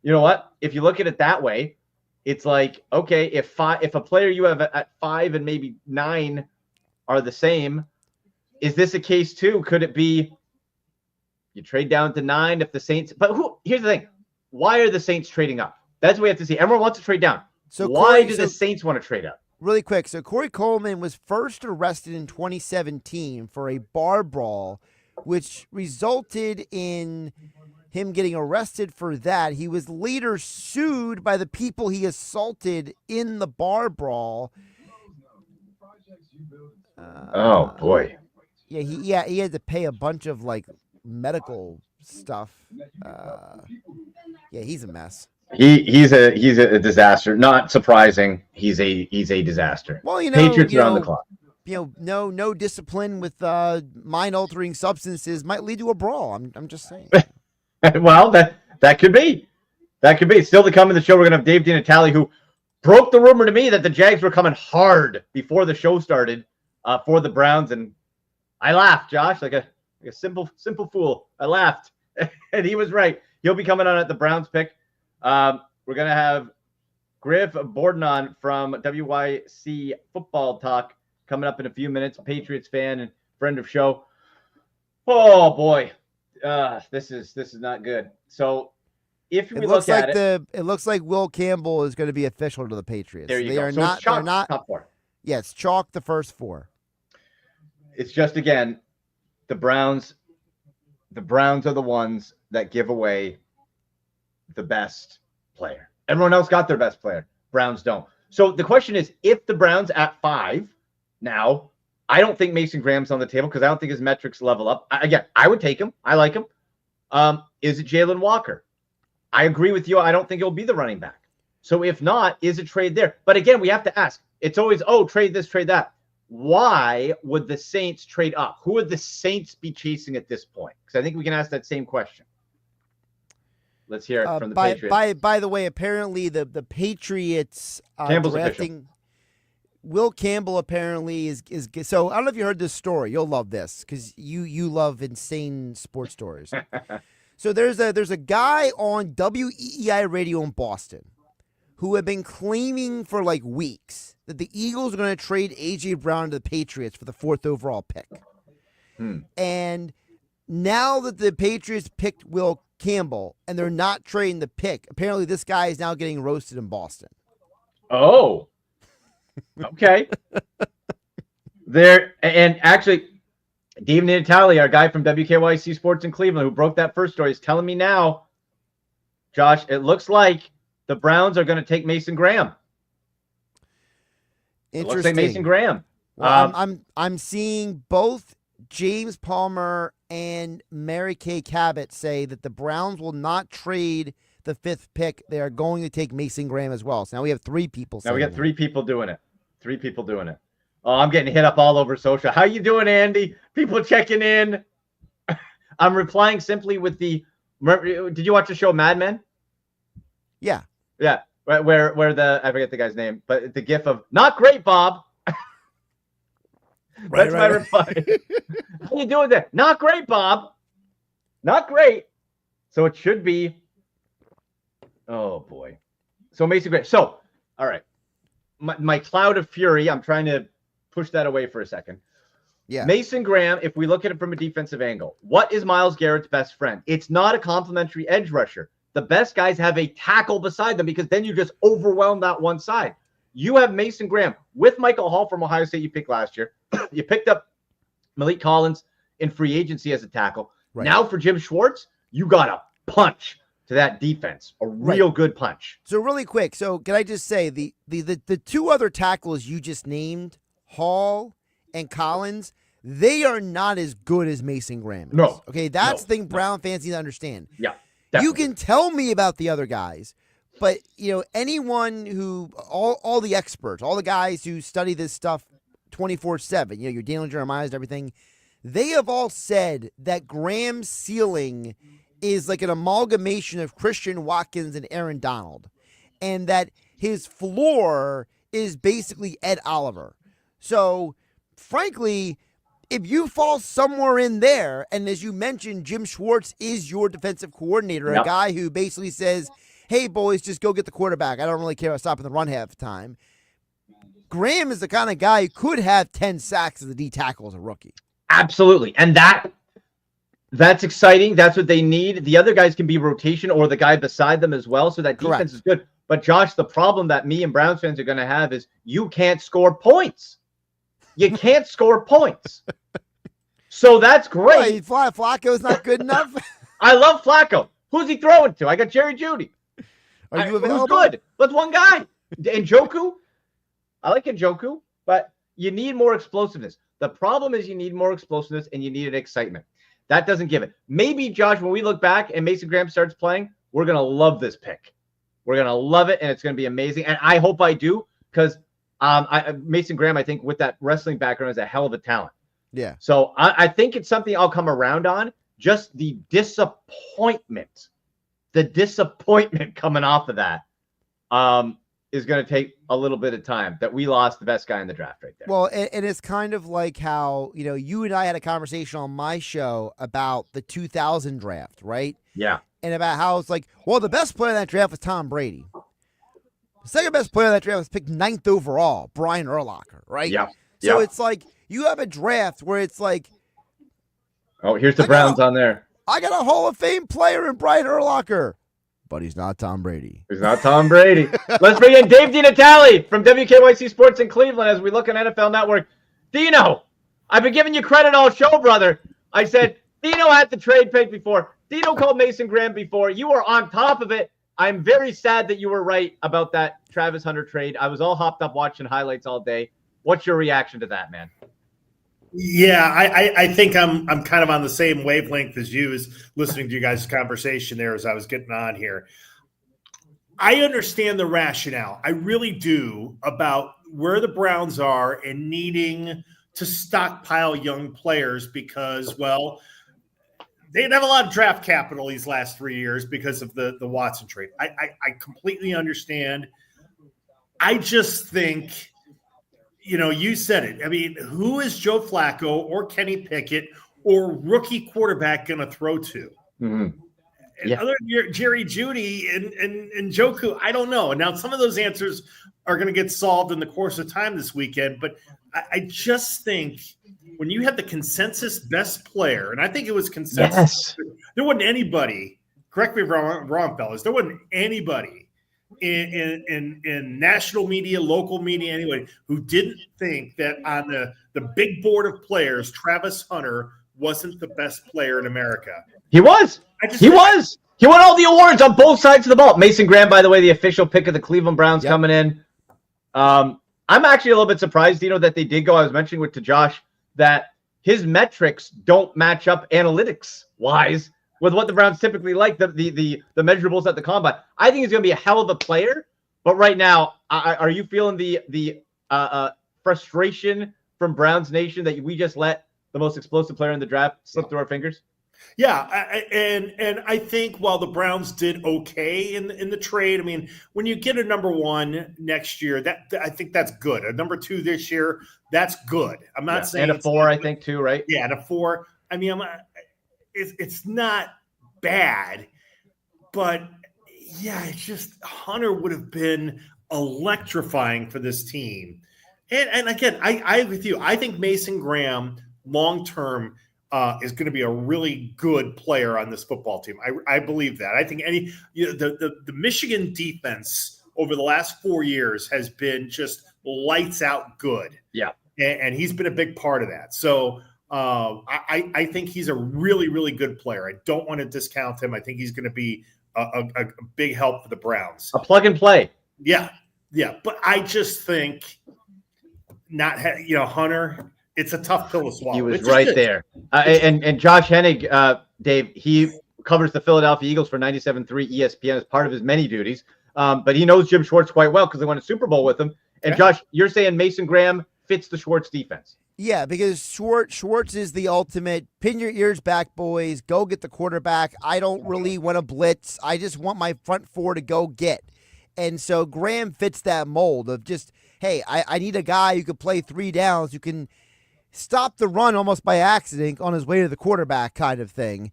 You know what? If you look at it that way, it's like, okay, if a player you have at 5 and maybe 9 are the same. Is this a case too? Could it be you trade down to 9 if the Saints? But here's the thing. Why are the Saints trading up? That's what we have to see. Everyone wants to trade down. So why do the Saints want to trade up? Really quick. So Corey Coleman was first arrested in 2017 for a bar brawl, which resulted in him getting arrested for that. He was later sued by the people he assaulted in the bar brawl. Oh, boy. Yeah, he had to pay a bunch of, like, medical stuff. Yeah, he's a mess. He's a disaster. Not surprising. He's a disaster. Well, Patriots are on the clock. No discipline with mind-altering substances might lead to a brawl. I'm just saying. Well, that could be. That could be. Still to come in the show, we're gonna have Dave DeNatale, who broke the rumor to me that the Jags were coming hard before the show started for the Browns, and I laughed, Josh, like a simple fool. I laughed, and he was right. He'll be coming on at the Browns pick. We're going to have Griff Bordignon from WYC Football Talk coming up in a few minutes. Patriots fan and friend of show. Oh boy, this is not good. So if we look at it, it looks like Will Campbell is going to be official to the Patriots. There you go. They're not top 4. Yeah, it's chalk the first 4. It's just, again, the Browns are the ones that give away the best player. Everyone else got their best player. Browns don't. So the question is, if the Browns at 5 now, I don't think Mason Graham's on the table because I don't think his metrics level up. I would take him. I like him. Is it Jalen Walker? I agree with you. I don't think he'll be the running back. So if not, is a trade there? But again, we have to ask. It's always, trade this, trade that. Why would the Saints trade up? Who would the Saints be chasing at this point? Because I think we can ask that same question. Let's hear it from the Patriots. By the way, apparently the Patriots Campbell's drafting official. Will Campbell apparently is so. I don't know if you heard this story. You'll love this because you love insane sports stories. So there's a guy on WEEI radio in Boston who had been claiming for like weeks that the Eagles are going to trade A.J. Brown to the Patriots for the 4th overall pick. And now that the Patriots picked Will Campbell and they're not trading the pick, apparently this guy is now getting roasted in Boston. Oh, okay. And actually, Dave DeNatale, our guy from WKYC Sports in Cleveland, who broke that first story, is telling me now, Josh, it looks like the Browns are going to take Mason Graham. Interesting. It looks like Mason Graham. Well, I'm seeing both James Palmer and Mary Kay Cabot say that the Browns will not trade the 5th pick. They are going to take Mason Graham as well. So now we have 3 people. Now we got 3 people doing it. 3 people doing it. Oh, I'm getting hit up all over social. How you doing, Andy? People checking in. I'm replying simply with the. Did you watch the show Mad Men? Yeah. Yeah. Where I forget the guy's name, but the gif of "not great, Bob." That's my reply. How you doing there? Not great, Bob. Not great. So it should be. Oh boy. So Mason Graham. So all right. My cloud of fury. I'm trying to push that away for a second. Yeah. Mason Graham. If we look at it from a defensive angle, what is Myles Garrett's best friend? It's not a complimentary edge rusher. The best guys have a tackle beside them because then you just overwhelm that one side. You have Mason Graham with Michael Hall from Ohio State you picked last year. You picked up Malik Collins in free agency as a tackle. Right. Now for Jim Schwartz, you got a punch to that defense, a real good punch. So really quick, so can I just say the 2 other tackles you just named, Hall and Collins, they are not as good as Mason Graham is. No. Okay, that's the thing Brown fans need to understand. Yeah. Definitely. You can tell me about the other guys, but anyone who all the experts, all the guys who study this stuff 24/7, your Daniel Jeremiah's and everything, they have all said that Graham's ceiling is like an amalgamation of Christian Watkins and Aaron Donald, and that his floor is basically Ed Oliver. So, frankly, if you fall somewhere in there, and as you mentioned, Jim Schwartz is your defensive coordinator, a guy who basically says, hey, boys, just go get the quarterback. I don't really care about stopping the run half the time. Graham is the kind of guy who could have 10 sacks as a D tackle as a rookie. Absolutely. And that's exciting. That's what they need. The other guys can be rotation or the guy beside them as well. So that defense is good. But Josh, the problem that me and Browns fans are going to have is you can't score points. You can't score points. So that's great. Flacco's not good enough. I love Flacco. Who's he throwing to? I got Jerry Jeudy. Are you available? Who's good? That's one guy. Njoku. I like Njoku, but you need more explosiveness. The problem is you need more explosiveness and you need an excitement. That doesn't give it. Maybe, Josh, when we look back and Mason Graham starts playing, we're going to love this pick. We're going to love it, and it's going to be amazing. And I hope I do because Mason Graham, I think, with that wrestling background, is a hell of a talent. Yeah. So I think it's something I'll come around on. Just the disappointment coming off of that is going to take a little bit of time that we lost the best guy in the draft right there. Well, and it's kind of like how, you and I had a conversation on my show about the 2000 draft, right? Yeah. And about how it's like, well, the best player in that draft was Tom Brady. The second best player in that draft was picked 9th overall, Brian Urlacher, right? Yeah. So it's like you have a draft where it's like, oh, here's the Browns on there. I got a Hall of Fame player in Brian Urlacher, but he's not Tom Brady. He's not Tom Brady. Let's bring in Dave DeNatale from WKYC Sports in Cleveland as we look on NFL Network. Dino, I've been giving you credit all show, brother. I said Dino had the trade pick before. Dino called Mason Graham before. You were on top of it. I'm very sad that you were right about that Travis Hunter trade. I was all hopped up watching highlights all day. What's your reaction to that, man? Yeah, I think I'm kind of on the same wavelength as you, as listening to you guys' conversation there as I was getting on here. I understand the rationale. I really do, about where the Browns are and needing to stockpile young players because, well, they didn't have a lot of draft capital these last 3 years because of the Watson trade. I completely understand. I just think, you said it. I mean, who is Joe Flacco or Kenny Pickett or rookie quarterback going to throw to? Mm-hmm. Yeah. Other than Jerry Jeudy and Njoku, I don't know. Now, some of those answers are going to get solved in the course of time this weekend, but I just think when you have the consensus best player, and I think it was consensus, there wasn't anybody, correct me if I'm wrong, fellas, there wasn't anybody in national media, local media, anybody who didn't think that on the big board of players, Travis Hunter wasn't the best player in America. He was. He was. He won all the awards on both sides of the ball. Mason Graham, by the way, the official pick of the Cleveland Browns coming in. I'm actually a little bit surprised, that they did go. I was mentioning to Josh that his metrics don't match up analytics-wise with what the Browns typically like, the measurables at the combine. I think he's going to be a hell of a player, but right now, are you feeling the frustration from Browns Nation that we just let the most explosive player in the draft slip through our fingers? Yeah, and I think while the Browns did okay in the trade, I mean, when you get a number one next year, I think that's good. A number two this year, that's good. I'm not saying and a 4, I think too, right? Yeah, and a 4. I mean, it's not bad, but yeah, it's just Hunter would have been electrifying for this team. And again, I agree with you. I think Mason Graham long term is going to be a really good player on this football team. I believe that. I think the Michigan defense over the last 4 years has been just lights out good. Yeah. And he's been a big part of that. So I think he's a really, really good player. I don't want to discount him. I think he's going to be a big help for the Browns. A plug and play. Yeah. Yeah. But I just think Hunter, it's a tough pill to swallow. He was right there. And Josh Hennig, Dave, he covers the Philadelphia Eagles for 97.3 ESPN as part of his many duties. But he knows Jim Schwartz quite well because they won a Super Bowl with him. And Josh, you're saying Mason Graham fits the Schwartz defense. Yeah, because Schwartz is the ultimate pin your ears back, boys. Go get the quarterback. I don't really want to blitz. I just want my front four to go get. And so Graham fits that mold of just, hey, I need a guy who can play 3 downs, who can stop the run almost by accident on his way to the quarterback kind of thing.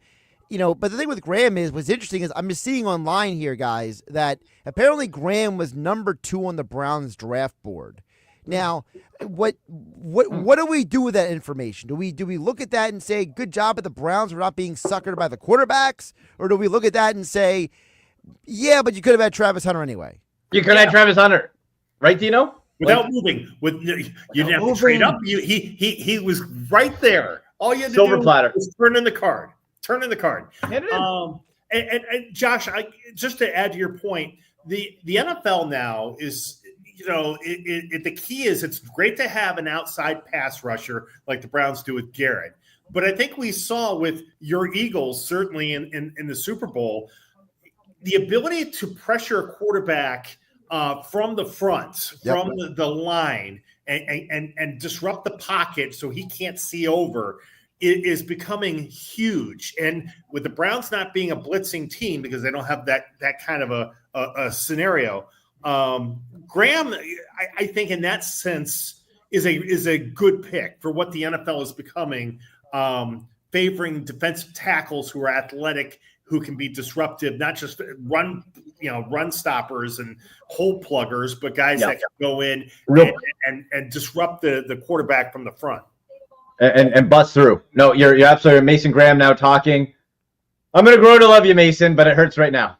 But the thing with Graham is, what's interesting is I'm just seeing online here, guys, that apparently Graham was number 2 on the Browns draft board. Now, what do we do with that information? Do we look at that and say, good job at the Browns for not being suckered by the quarterbacks? Or do we look at that and say, yeah, but you could have had Travis Hunter anyway? You could have had Travis Hunter. Right, Dino? Without moving. You didn't have to trade up. He was right there. All you had to Silver do platter. was turn in the card. Hand it in. And Josh, just to add to your point, the NFL now is, the key is it's great to have an outside pass rusher like the Browns do with Garrett. But I think we saw with your Eagles, certainly in the Super Bowl, the ability to pressure a quarterback from the front, from the line, and disrupt the pocket so he can't see over is becoming huge. And with the Browns not being a blitzing team because they don't have that kind of a scenario, Graham, I think in that sense is a good pick for what the NFL is becoming, favoring defensive tackles who are athletic, who can be disruptive, not just run stoppers and hole pluggers, but guys that can go in and disrupt the quarterback from the front. And bust through. No, you're absolutely right. Mason Graham now talking. I'm going to grow to love you, Mason, but it hurts right now.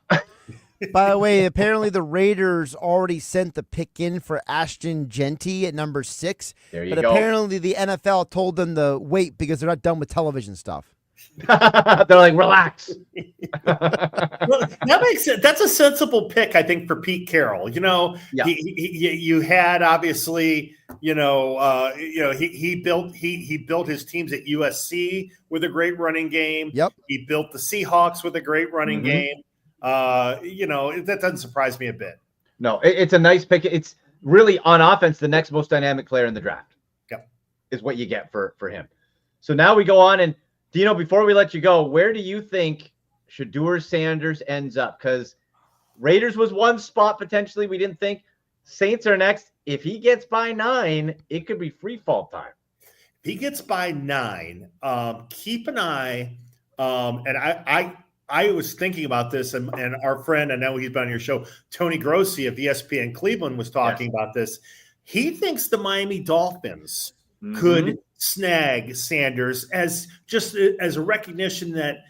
By the way, apparently the Raiders already sent the pick in for Ashton Genty at number 6. There you go. But apparently the NFL told them to wait because they're not done with television stuff. They're like, relax. Well, that makes sense. That's a sensible pick, I think, for Pete Carroll. You had obviously, he built his teams at USC with a great running game. Yep. He built the Seahawks with a great running game. That doesn't surprise me a bit. No, it's a nice pick. It's really on offense the next most dynamic player in the draft. Yep. Is what you get for him. So now we go on and Dino, before we let you go, where do you think Shedeur Sanders ends up? Because Raiders was one spot potentially we didn't think. Saints are next. If he gets by 9, it could be free fall time. If he gets by 9, keep an eye. And I was thinking about this, and our friend, I know he's been on your show, Tony Grossi of ESPN Cleveland was talking about this. He thinks the Miami Dolphins could snag Sanders as a recognition that,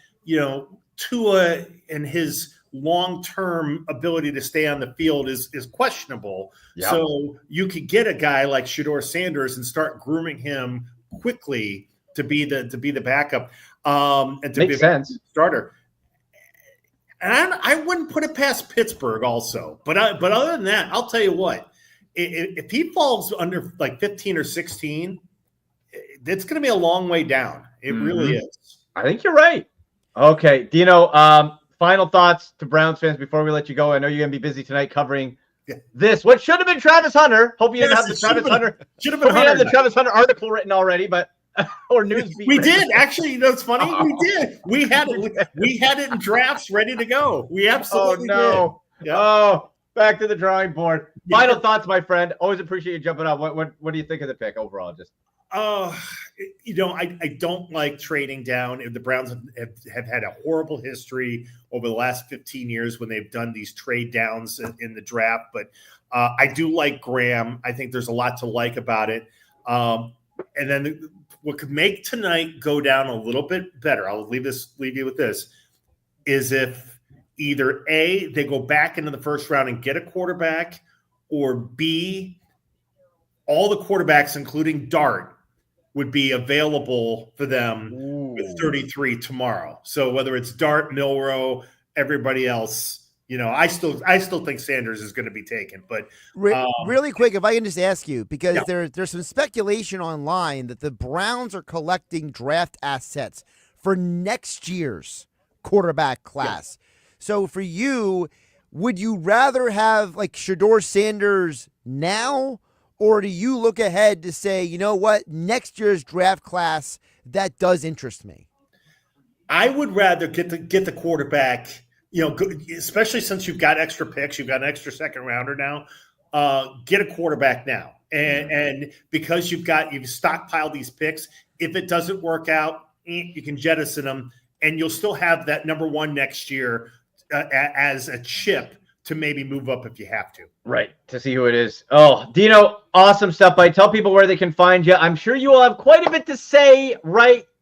Tua and his long-term ability to stay on the field is questionable. Yep. So you could get a guy like Shedeur Sanders and start grooming him quickly to be the backup and to Makes be sense. Starter. And I wouldn't put it past Pittsburgh also. But other than that, I'll tell you what, if he falls under like 15 or 16, it's going to be a long way down. It really is. I think you're right. Okay, Dino, final thoughts to Browns fans before we let you go. I know you're going to be busy tonight covering this. What should have been Travis Hunter. Hope you didn't have the Travis Hunter. Should have been the Travis Hunter article written already, but or news. We did actually. It's funny. We did. We had it in drafts ready to go. We absolutely did. Yep. Oh, back to the drawing board. Final thoughts, my friend. Always appreciate you jumping on. What do you think of the pick overall? Just. I don't like trading down. The Browns have had a horrible history over the last 15 years when they've done these trade downs in the draft. But I do like Graham. I think there's a lot to like about it. And then what could make tonight go down a little bit better, I'll leave you with this, is if either A, they go back into the first round and get a quarterback, or B, all the quarterbacks, including Dart, would be available for them with 33 tomorrow. So whether it's Dart, Milroe, everybody else, I still think Sanders is going to be taken. But really quick, if I can just ask you, because there's some speculation online that the Browns are collecting draft assets for next year's quarterback class. So for you, would you rather have like Shedeur Sanders now? Or do you look ahead to say, you know what, next year's draft class, that does interest me? I would rather get the quarterback, especially since you've got extra picks, you've got an extra second rounder now. Get a quarterback now, and because you've stockpiled these picks, if it doesn't work out, you can jettison them, and you'll still have that number 1 next year as a chip to maybe move up if you have to. Right, to see who it is. Oh, Dino, awesome stuff, buddy. Tell people where they can find you. I'm sure you will have quite a bit to say,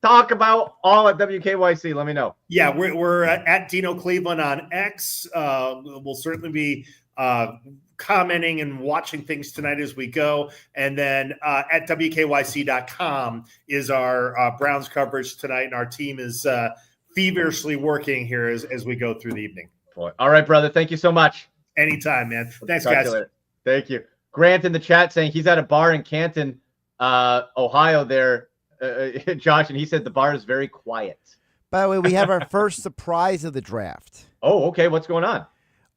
talk about all at WKYC. Let me know. Yeah, we're at Dino Cleveland on X. We'll certainly be commenting and watching things tonight as we go. And then at WKYC.com is our Browns coverage tonight. And our team is feverishly working here as we go through the evening. Boy. All right, brother. Thank you so much. Anytime, man. Thanks, guys. Thank you. Grant in the chat saying he's at a bar in Canton, Ohio there, Josh, and he said the bar is very quiet. By the way, we have our first surprise of the draft. Oh, okay. What's going on?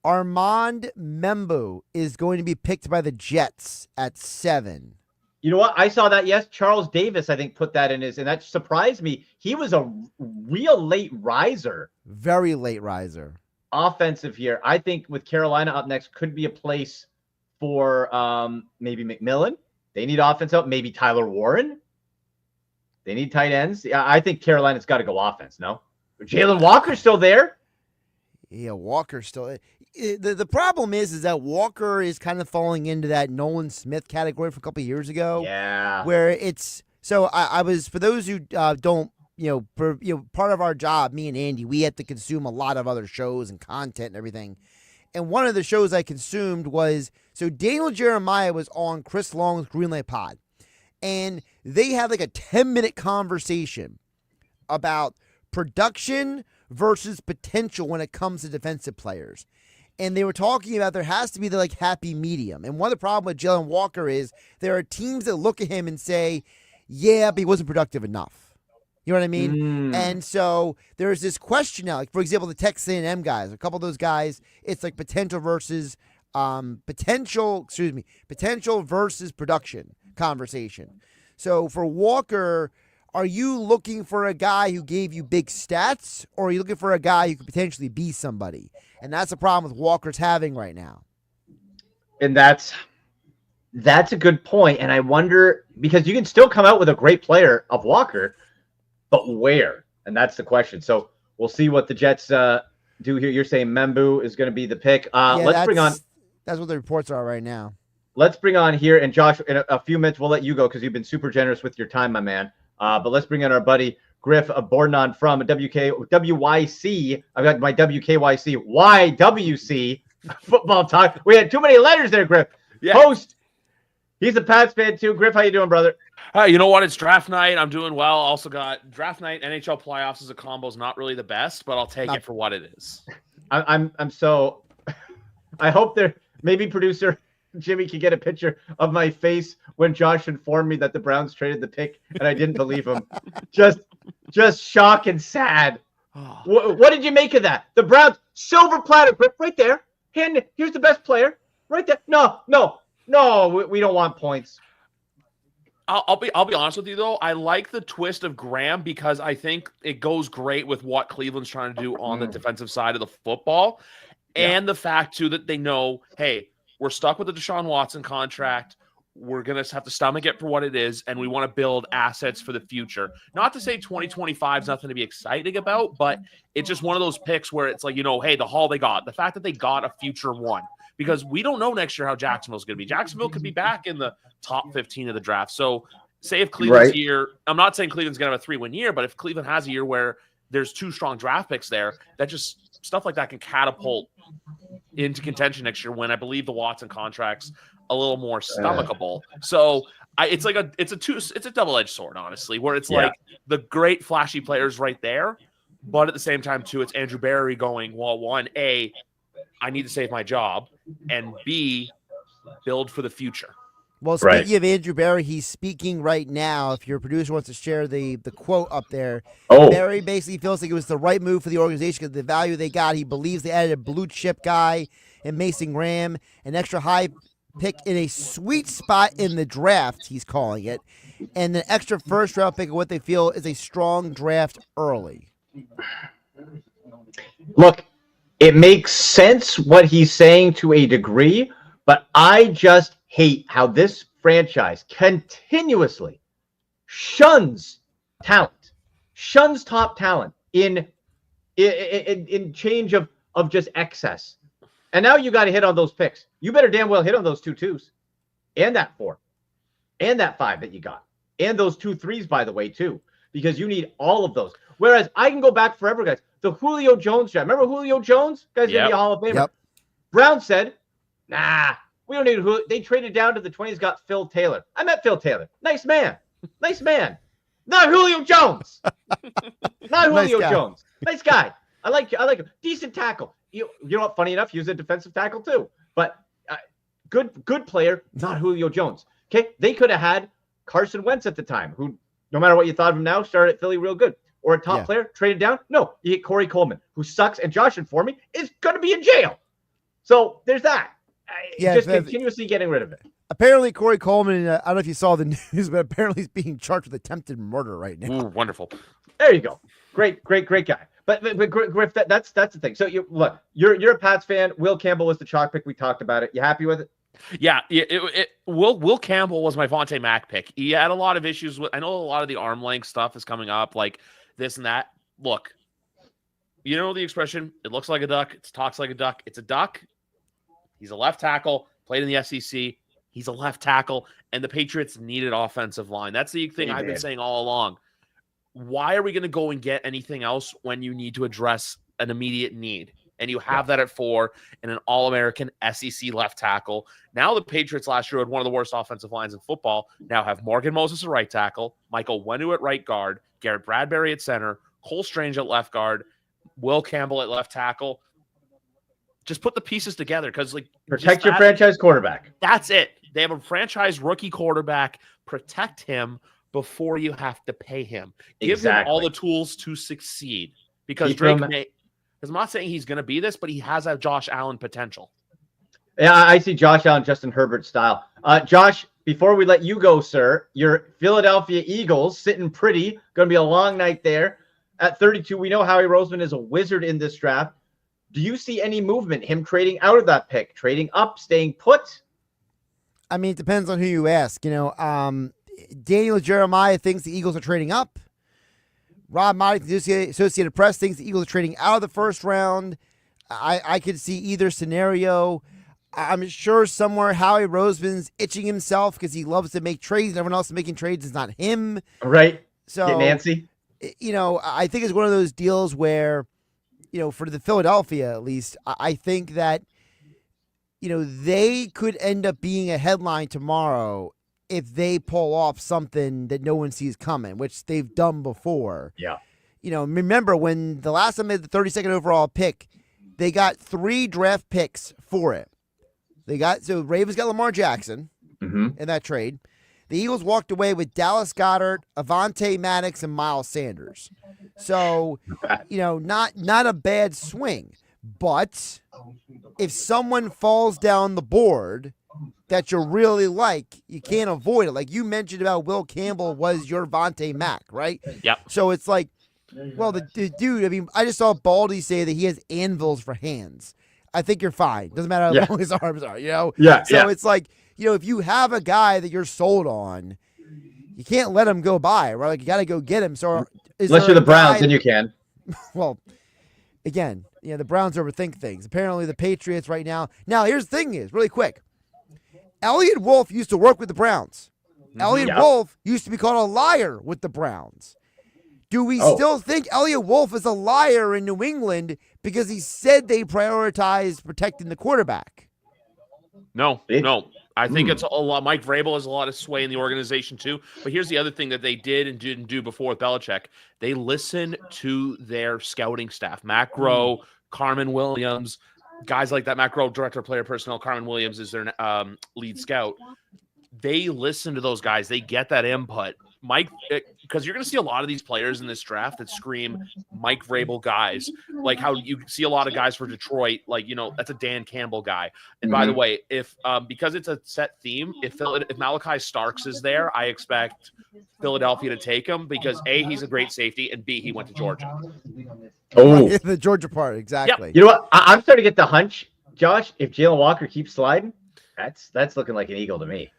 Armand Membu is going to be picked by the Jets at 7. You know what? I saw that. Yes, Charles Davis, I think, put that in his, and that surprised me. He was a real late riser. Very late riser. Offensive here. I think with Carolina up next could be a place for maybe McMillan. They need offense up. Maybe Tyler Warren. They need tight ends. Yeah, I think Carolina's got to go offense, no? Jalen Walker's still there. Yeah, Walker's still. The problem is that Walker is kind of falling into that Nolan Smith category from a couple of years ago. Yeah. Where it's so I was, for those who don't, part of our job, me and Andy, we had to consume a lot of other shows and content and everything. And one of the shows I consumed was, so Daniel Jeremiah was on Chris Long's Greenlight Pod. And they had like a 10-minute conversation about production versus potential when it comes to defensive players. And they were talking about there has to be the like happy medium. And one of the problems with Jalen Walker is there are teams that look at him and say, yeah, but he wasn't productive enough. You know what I mean? And so there's this question now, like for example, the Texas A&M guys, a couple of those guys, it's like potential versus potential versus production conversation. So for Walker, are you looking for a guy who gave you big stats, or are you looking for a guy who could potentially be somebody? And that's the problem with Walker's having right now. And that's a good point. And I wonder, because you can still come out with a great player of Walker, but where? And that's the question. So we'll see what the Jets do here. You're saying Membu is going to be the pick. Let's bring on. That's what the reports are right now. Let's bring on here, and Josh, in a few minutes, we'll let you go because you've been super generous with your time, my man. But let's bring in our buddy Griff Bordignon from WYC. I've got my WKYC YWC football talk. We had too many letters there, Griff. Yeah. Host. He's a Pats fan too. Griff, how you doing, brother? You know what? It's draft night. I'm doing well. Also got draft night. NHL playoffs as a combo is not really the best, but I'll take it for what it is. I'm so. I hope there maybe producer Jimmy can get a picture of my face when Josh informed me that the Browns traded the pick and I didn't believe him. Just shock and sad. What did you make of that? The Browns silver platter grip right there. Here's the best player right there. No, we don't want points. I'll be honest with you though. I like the twist of Graham because I think it goes great with what Cleveland's trying to do on the defensive side of the football, and the fact too that they know, hey, we're stuck with the Deshaun Watson contract. We're going to have to stomach it for what it is, and we want to build assets for the future. Not to say 2025 is nothing to be excited about, but it's just one of those picks where it's like, hey, the haul they got, the fact that they got a future one, because we don't know next year how Jacksonville's going to be. Jacksonville could be back in the top 15 of the draft. So say if Cleveland's year, I'm not saying Cleveland's going to have a 3-win year, but if Cleveland has a year where there's 2 strong draft picks there, that just stuff like that can catapult into contention next year when I believe the Watson contract's a little more stomachable. So it's a double-edged sword, honestly, where it's like the great flashy players right there, but at the same time too, it's Andrew Berry going, well, one, A, I need to save my job, and B, build for the future. Well, speaking of Andrew Berry, he's speaking right now. If your producer wants to share the quote up there, Berry basically feels like it was the right move for the organization because the value they got. He believes they added a blue chip guy in Mason Graham, an extra high pick in a sweet spot in the draft, he's calling it, and an extra first-round pick of what they feel is a strong draft early. Look, it makes sense what he's saying to a degree, but I just hate how this franchise continuously shuns talent, shuns top talent in change of just excess. And now you got to hit on those picks. You better damn well hit on those 2 2s and that 4 and that 5 that you got. And those 2 3s, by the way, too, because you need all of those. Whereas I can go back forever, guys. The Julio Jones draft. Remember Julio Jones? Guy's going to be a Hall of Famer. Yep. Brown said, nah, we don't need Julio. They traded down to the 20s, got Phil Taylor. I met Phil Taylor. Nice man. Nice man. Not Julio Jones. Not Julio Jones. Nice guy. I like him. Decent tackle. You know what? Funny enough, he was a defensive tackle too. But good player, not Julio Jones. Okay, they could have had Carson Wentz at the time, who, no matter what you thought of him now, started at Philly real good. Or a top player, traded down. No, you get Corey Coleman, who sucks, and Josh informed me is going to be in jail. So there's that. Just continuously getting rid of it. Apparently, Corey Coleman, I don't know if you saw the news, but apparently he's being charged with attempted murder right now. Ooh, wonderful. There you go. Great guy. But Griff, that's the thing. So you're a Pats fan. Will Campbell was the chalk pick. We talked about it. You happy with it? Yeah. Will Campbell was my Vontae Mack pick. He had a lot of issues with. I know a lot of the arm length stuff is coming up, like this and that. Look, you know the expression. It looks like a duck. It talks like a duck. It's a duck. He's a left tackle. Played in the SEC. He's a left tackle, and the Patriots needed offensive line. That's the thing I've been saying all along. Why are we going to go and get anything else when you need to address an immediate need? And you have that at 4 and an All-American SEC left tackle. Now the Patriots last year had one of the worst offensive lines in football. Now have Morgan Moses at right tackle, Michael Wenu at right guard, Garrett Bradbury at center, Cole Strange at left guard, Will Campbell at left tackle. Just put the pieces together because, protect your franchise quarterback. That's it. They have a franchise rookie quarterback. Protect him before you have to pay him. Give him all the tools to succeed. Because I'm not saying he's going to be this, but he has a Josh Allen potential. Yeah, I see Josh Allen, Justin Herbert style. Josh, before we let you go, sir, your Philadelphia Eagles sitting pretty. Going to be a long night there. At 32, we know Howie Roseman is a wizard in this draft. Do you see any movement, him trading out of that pick, trading up, staying put? I mean, it depends on who you ask. Daniel Jeremiah thinks the Eagles are trading up. Rob Motti, the Associated Press, thinks the Eagles are trading out of the first round. I could see either scenario. I'm sure somewhere Howie Roseman's itching himself because he loves to make trades. Everyone else making trades is not him. Right. So, get Nancy. I think it's one of those deals where, for the Philadelphia at least, I think that, they could end up being a headline tomorrow if they pull off something that no one sees coming, which they've done before. Yeah. Remember when the last time they had the 32nd overall pick, they got 3 draft picks for it. Ravens got Lamar Jackson in that trade. The Eagles walked away with Dallas Goedert, Avonte Maddox, and Miles Sanders. So, not a bad swing. But if someone falls down the board that you really like, you can't avoid it. Like you mentioned about Will Campbell was your Vontae Mack, right? Yep. So it's like, well, the dude, I mean, I just saw Baldy say that he has anvils for hands. I think you're fine. Doesn't matter how long his arms are, Yeah. So it's like, if you have a guy that you're sold on, you can't let him go by, right? Like you got to go get him. So unless you're the Browns, then you can. Well, again, the Browns overthink things. Apparently the Patriots right now. Now, here's the thing is, really quick. Elliott Wolf used to work with the Browns. Elliott Wolf used to be called a liar with the Browns. Do we still think Elliott Wolf is a liar in New England because he said they prioritized protecting the quarterback? No. I think it's a lot. Mike Vrabel has a lot of sway in the organization too. But here's the other thing that they did and didn't do before with Belichick. They listened to their scouting staff. Matt Groh, Carmen Williams, guys like that. Matt Groh, director of player personnel. Carmen Williams is their lead scout. They listen to those guys. They get that input. Mike, because you're going to see a lot of these players in this draft that scream Mike Vrabel guys, like how you see a lot of guys for Detroit, like, that's a Dan Campbell guy. And by the way, if because it's a set theme, if Malachi Starks is there, I expect Philadelphia to take him because A, he's a great safety, and B, he went to Georgia. Oh, the Georgia part, exactly. Yep. You know what? I'm starting to get the hunch, Josh. If Jalen Walker keeps sliding, that's looking like an Eagle to me.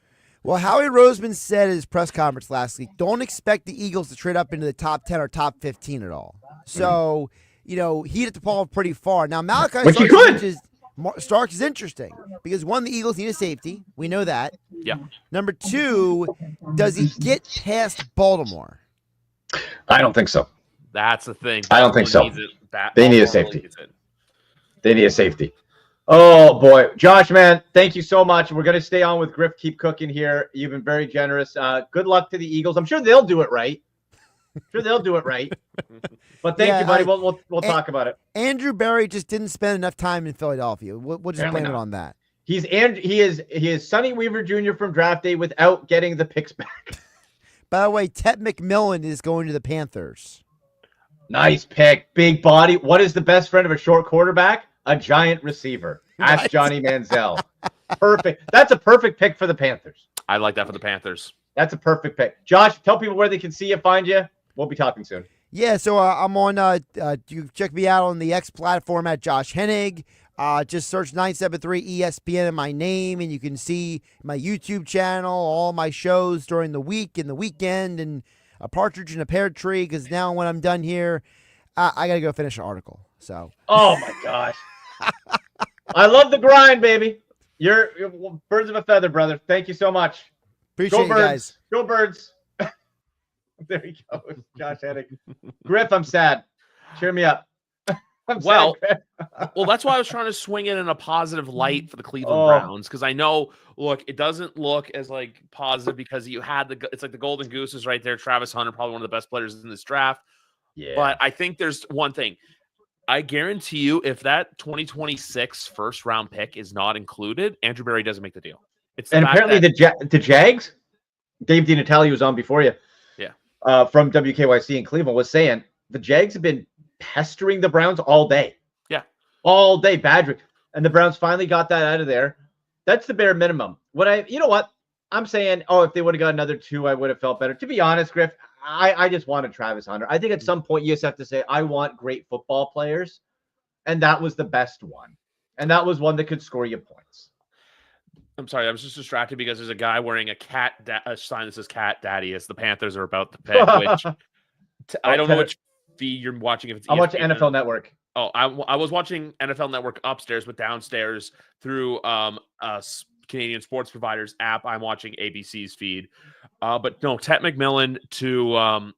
Well, Howie Roseman said at his press conference last week, don't expect the Eagles to trade up into the top 10 or top 15 at all. So, he'd have to fall pretty far. Now, Malachi Starks is interesting because one, the Eagles need a safety. We know that. Yeah. Number two, does he get past Baltimore? I don't think so. That's the thing. I don't think so. They need a safety. They need a safety. Oh, boy. Josh, man, thank you so much. We're going to stay on with Griff. Keep cooking here. You've been very generous. Good luck to the Eagles. I'm sure they'll do it right. But thank you, buddy. We'll talk about it. Andrew Berry just didn't spend enough time in Philadelphia. We'll just blame it on that. He is Sonny Weaver Jr. from draft day without getting the picks back. By the way, Ted McMillan is going to the Panthers. Nice pick. Big body. What is the best friend of a short quarterback? A giant receiver. Ask Johnny Manziel. Perfect. That's a perfect pick for the Panthers. I like that for the Panthers. That's a perfect pick. Josh, tell people where they can see you, find you. We'll be talking soon. Yeah, so I'm on, you check me out on the X platform at Josh Hennig. Just search 973 ESPN in my name, and you can see my YouTube channel, all my shows during the week and the weekend, and a partridge in a pear tree, because now when I'm done here, I got to go finish an article. So. Oh, my gosh. I love the grind, baby. You're birds of a feather, brother. Thank you so much. Appreciate you guys. Go Birds. There he goes. Josh Hennig. Griff, I'm sad. Cheer me up. Well, that's why I was trying to swing it in a positive light for the Cleveland Browns, because I know, look, it doesn't look as like positive because you had it's like the Golden Gooses right there. Travis Hunter, probably one of the best players in this draft. Yeah. But I think there's one thing. I guarantee you, if that 2026 first round pick is not included, Andrew Berry doesn't make the deal. And apparently the Jags, Dave DeNatale was on before you. Yeah. From WKYC in Cleveland was saying the Jags have been pestering the Browns all day. Yeah. All day, badgering. And the Browns finally got that out of there. That's the bare minimum. You know what? I'm saying, if they would have got another 2, I would have felt better. To be honest, Griff, I just wanted Travis Hunter. I think at some point you just have to say, I want great football players. And that was the best one. And that was one that could score you points. I'm sorry, I was just distracted because there's a guy wearing a sign that says Cat Daddy as the Panthers are about to pick, which I don't know which feed you're watching. If it's I'm watching NFL Network. Oh, I was watching NFL Network upstairs, but downstairs through Canadian sports providers app, I'm watching ABC's feed. But no, Ted McMillan to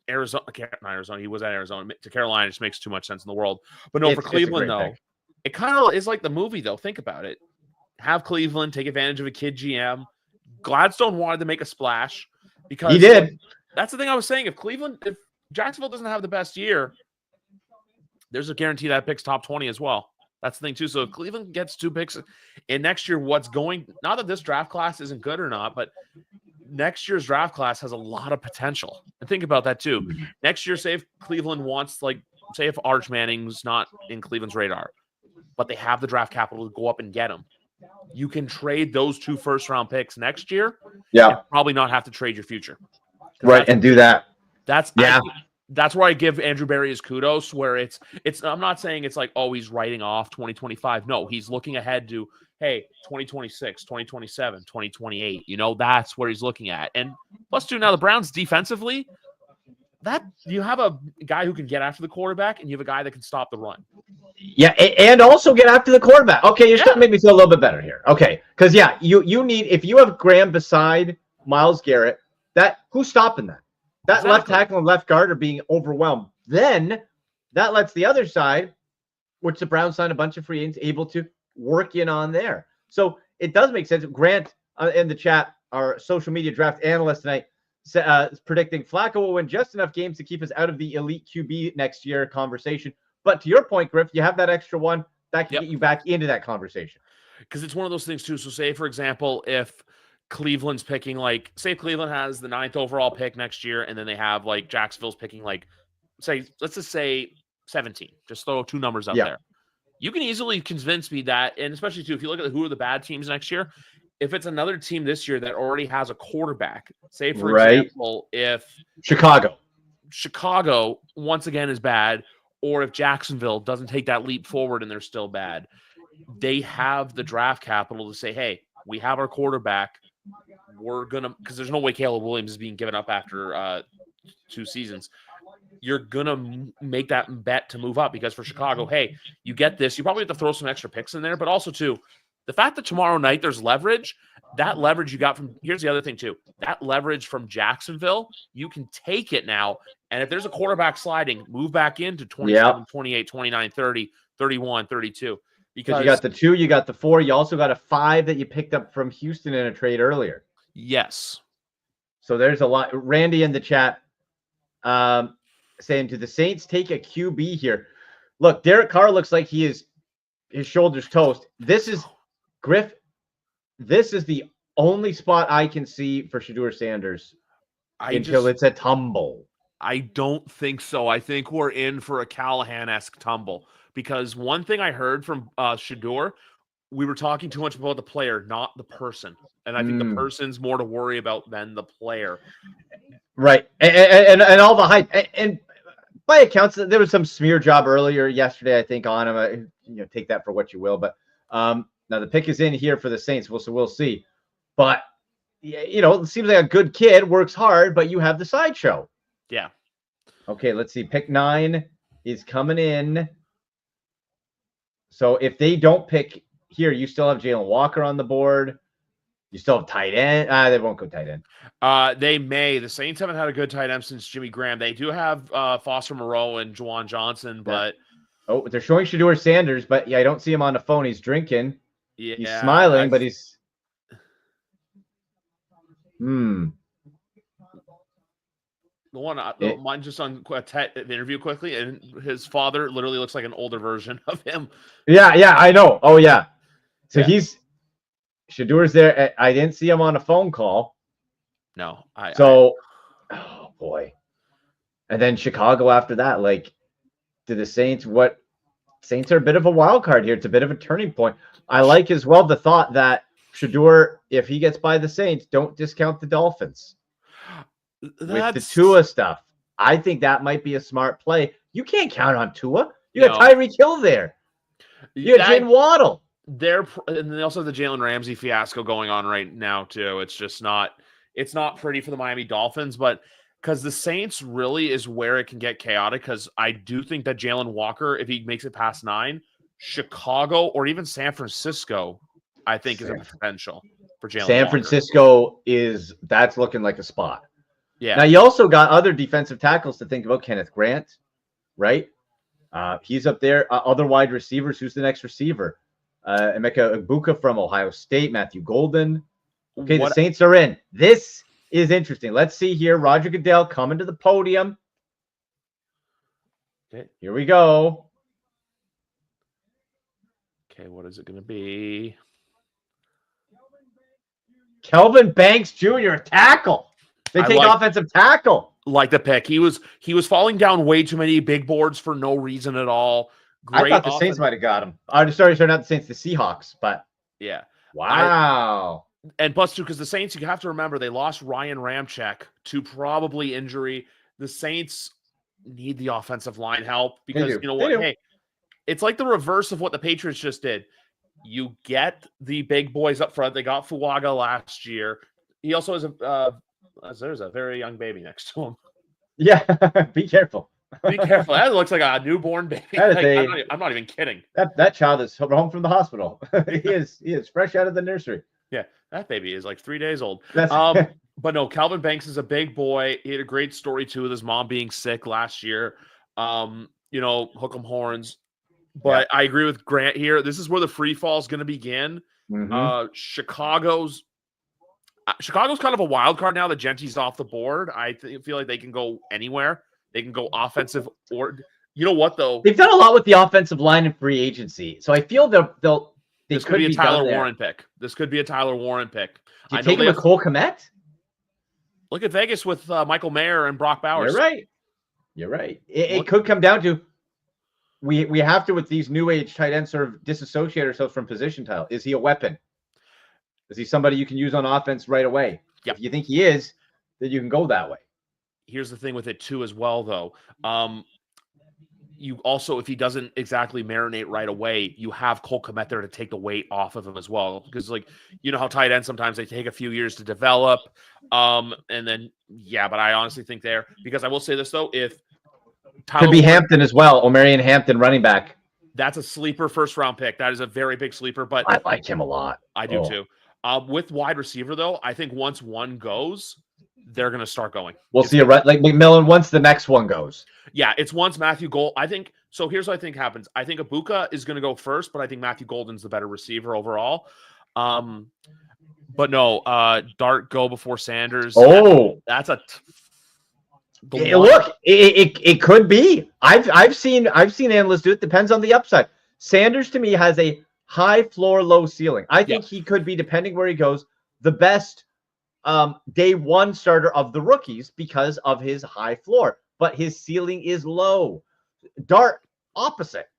Arizona, not Arizona. He was at Arizona to Carolina. It just makes too much sense in the world. But no, for Cleveland though, it kind of is like the movie though. Think about it. Have Cleveland take advantage of a kid GM. Gladstone wanted to make a splash because he did. That's the thing I was saying. If Jacksonville doesn't have the best year, there's a guarantee that pick's top 20 as well. That's the thing too. So if Cleveland gets 2 picks in next year, not that this draft class isn't good or not, but next year's draft class has a lot of potential. And think about that too. Next year, say if Cleveland wants, say if Arch Manning's not in Cleveland's radar, but they have the draft capital to go up and get him. You can trade those 2 first-round picks next year. Yeah, and probably not have to trade your future. Right, and do that. That's where I give Andrew Berry his kudos. Where it's. I'm not saying it's like he's writing off 2025. No, he's looking ahead to 2026, 2027, 2028. That's where he's looking at. And plus, now the Browns defensively, that you have a guy who can get after the quarterback, and you have a guy that can stop the run. Yeah, and also get after the quarterback. Okay, you're starting to make me feel a little bit better here. Okay, because you need, if you have Graham beside Myles Garrett, who's stopping that? That exactly. Left tackle and left guard are being overwhelmed. Then that lets the other side, which the Browns signed a bunch of free agents, able to work in on there. So it does make sense. Grant in the chat, our social media draft analyst tonight, is predicting Flacco will win just enough games to keep us out of the elite QB next year conversation. But to your point, Griff, you have that extra one that can get you back into that conversation. Because it's one of those things too. So say, for example, if Cleveland's picking, say Cleveland has the 9th overall pick next year, and then they have Jacksonville's picking let's just say 17. Just throw 2 numbers out there. You can easily convince me that, and especially too, if you look at who are the bad teams next year, if it's another team this year that already has a quarterback, say for example, if Chicago once again is bad, or if Jacksonville doesn't take that leap forward and they're still bad, they have the draft capital to say, hey, we have our quarterback. We're going to – because there's no way Caleb Williams is being given up after 2 seasons. you're gonna make that bet to move up, because for Chicago, hey, you get this. You probably have to throw some extra picks in there, but also too, the fact that tomorrow night there's leverage. That leverage you got from, here's the other thing too, that leverage from Jacksonville, you can take it now. And if there's a quarterback sliding, move back into 27, 28, 29, 30, 31, 32. Because you got the 2, you got the 4, you also got a 5 that you picked up from Houston in a trade earlier. Yes. So there's a lot. Randy in the chat saying, do the Saints take a QB here? Look, Derek Carr looks like his shoulder's toast. This is Griff. This is the only spot I can see for Shedeur Sanders until it's a tumble. I don't think so. I think we're in for a Callahan-esque tumble, because one thing I heard from Shedeur, we were talking too much about the player, not the person. And I think the person's more to worry about than the player. Right. And all the hype. And by accounts, there was some smear job earlier yesterday, I think, on him. Take that for what you will. But now the pick is in here for the Saints. So we'll see. But, it seems like a good kid, works hard, but you have the sideshow. Yeah. Okay, let's see. Pick 9 is coming in. So if they don't pick here, you still have Jalen Walker on the board. You still have tight end. They won't go tight end. They may. The Saints haven't had a good tight end since Jimmy Graham. They do have Foster Moreau and Juwan Johnson, but they're showing Shedeur Sanders, but I don't see him on the phone. He's drinking. Yeah, he's smiling, but he's the one. Mine just on the interview quickly, and his father literally looks like an older version of him. Yeah, I know. Oh yeah. So Shedeur's there. I didn't see him on a phone call. No. Oh boy. And then Chicago after that. Like, do the Saints? Saints are a bit of a wild card here. It's a bit of a turning point. I like as well the thought that Shedeur, if he gets by the Saints, don't discount the Dolphins. With the Tua stuff, I think that might be a smart play. You can't count on Tua. You got Tyreek Hill there. You got Jaylen Waddle. And they also have the Jalen Ramsey fiasco going on right now too. It's just not pretty for the Miami Dolphins, but because the Saints really is where it can get chaotic, because I do think that Jalen Walker, if he makes it past 9, Chicago or even San Francisco, I think is a potential for Jalen Walker. San Francisco that's looking like a spot. Yeah. Now you also got other defensive tackles to think about. Kenneth Grant, right? He's up there. Other wide receivers. Who's the next receiver? Emeka Egbuka from Ohio State. Matthew Golden. Okay, the Saints are in. This is interesting. Let's see here. Roger Goodell coming to the podium. Okay. Here we go. Okay, what is it going to be? Kelvin Banks Jr., tackle. They take offensive tackle. Like the pick. He was falling down way too many big boards for no reason at all. Great. I thought the Saints might have got him. Sorry, not the Saints, the Seahawks. But yeah. Wow. And plus, too, because the Saints, you have to remember, they lost Ryan Ramczyk to probably injury. The Saints need the offensive line help because, you know what? Hey, it's like the reverse of what the Patriots just did. You get the big boys up front. They got Fuaga last year. He also has there's a very young baby next to him. Yeah, be careful. Be careful. That looks like a newborn baby. I'm not even kidding. That child is home from the hospital. he is fresh out of the nursery. Yeah, that baby is like 3 days old. But no, Calvin Banks is a big boy. He had a great story too with his mom being sick last year. Hook 'em horns. But I agree with Grant here. This is where the free fall is going to begin. Mm-hmm. Chicago's kind of a wild card now that Gentry's off the board. I feel like they can go anywhere. They can go offensive or you know what though? They've done a lot with the offensive line and free agency. So I feel this could be a Tyler Warren pick. This could be a Tyler Warren pick. Do you take him with Cole Kmet? Look at Vegas with Michael Mayer and Brock Bowers. You're right. It could come down to we have to, with these new age tight ends, sort of disassociate ourselves from position title. Is he a weapon? Is he somebody you can use on offense right away? Yep. If you think he is, then you can go that way. Here's the thing with it too as well, though. You also, if he doesn't exactly marinate right away, you have Cole Kmet there to take the weight off of him as well. Because, how tight ends sometimes they take a few years to develop. But I honestly think because I will say this, though, if Could be Hampton as well. Omarion Hampton, running back. That's a sleeper first-round pick. That is a very big sleeper, but I like him a lot. I do too. With wide receiver, though, I think once one goes, they're going to start going. We'll see like McMillan once the next one goes. Yeah, it's once Matthew Gold. I think so. Here's what I think happens. I think Ibuka is going to go first, but I think Matthew Golden's the better receiver overall. But no, Dart go before Sanders. Oh, that's a. Look, it could be. I've seen analysts do it. Depends on the upside. Sanders to me has a high floor, low ceiling. I think he could be, depending where he goes, the best day one starter of the rookies because of his high floor, but his ceiling is low. Dart, opposite.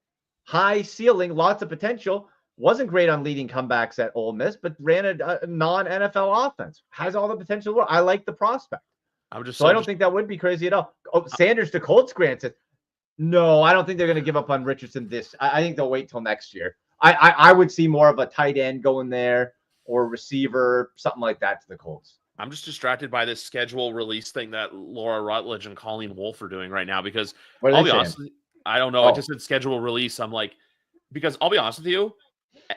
High ceiling, lots of potential. Wasn't great on leading comebacks at Ole Miss, but ran a non-NFL offense. Has all the potential. I like the prospect. I don't think that would be crazy at all. Oh, Sanders to Colts, granted. No, I don't think they're going to give up on Richardson I think they'll wait till next year. I would see more of a tight end going there or receiver, something like that to the Colts. I'm just distracted by this schedule release thing that Laura Rutledge and Colleen Wolfe are doing right now because I'll be honest, I don't know. I just said schedule release. I'm like, because I'll be honest with you,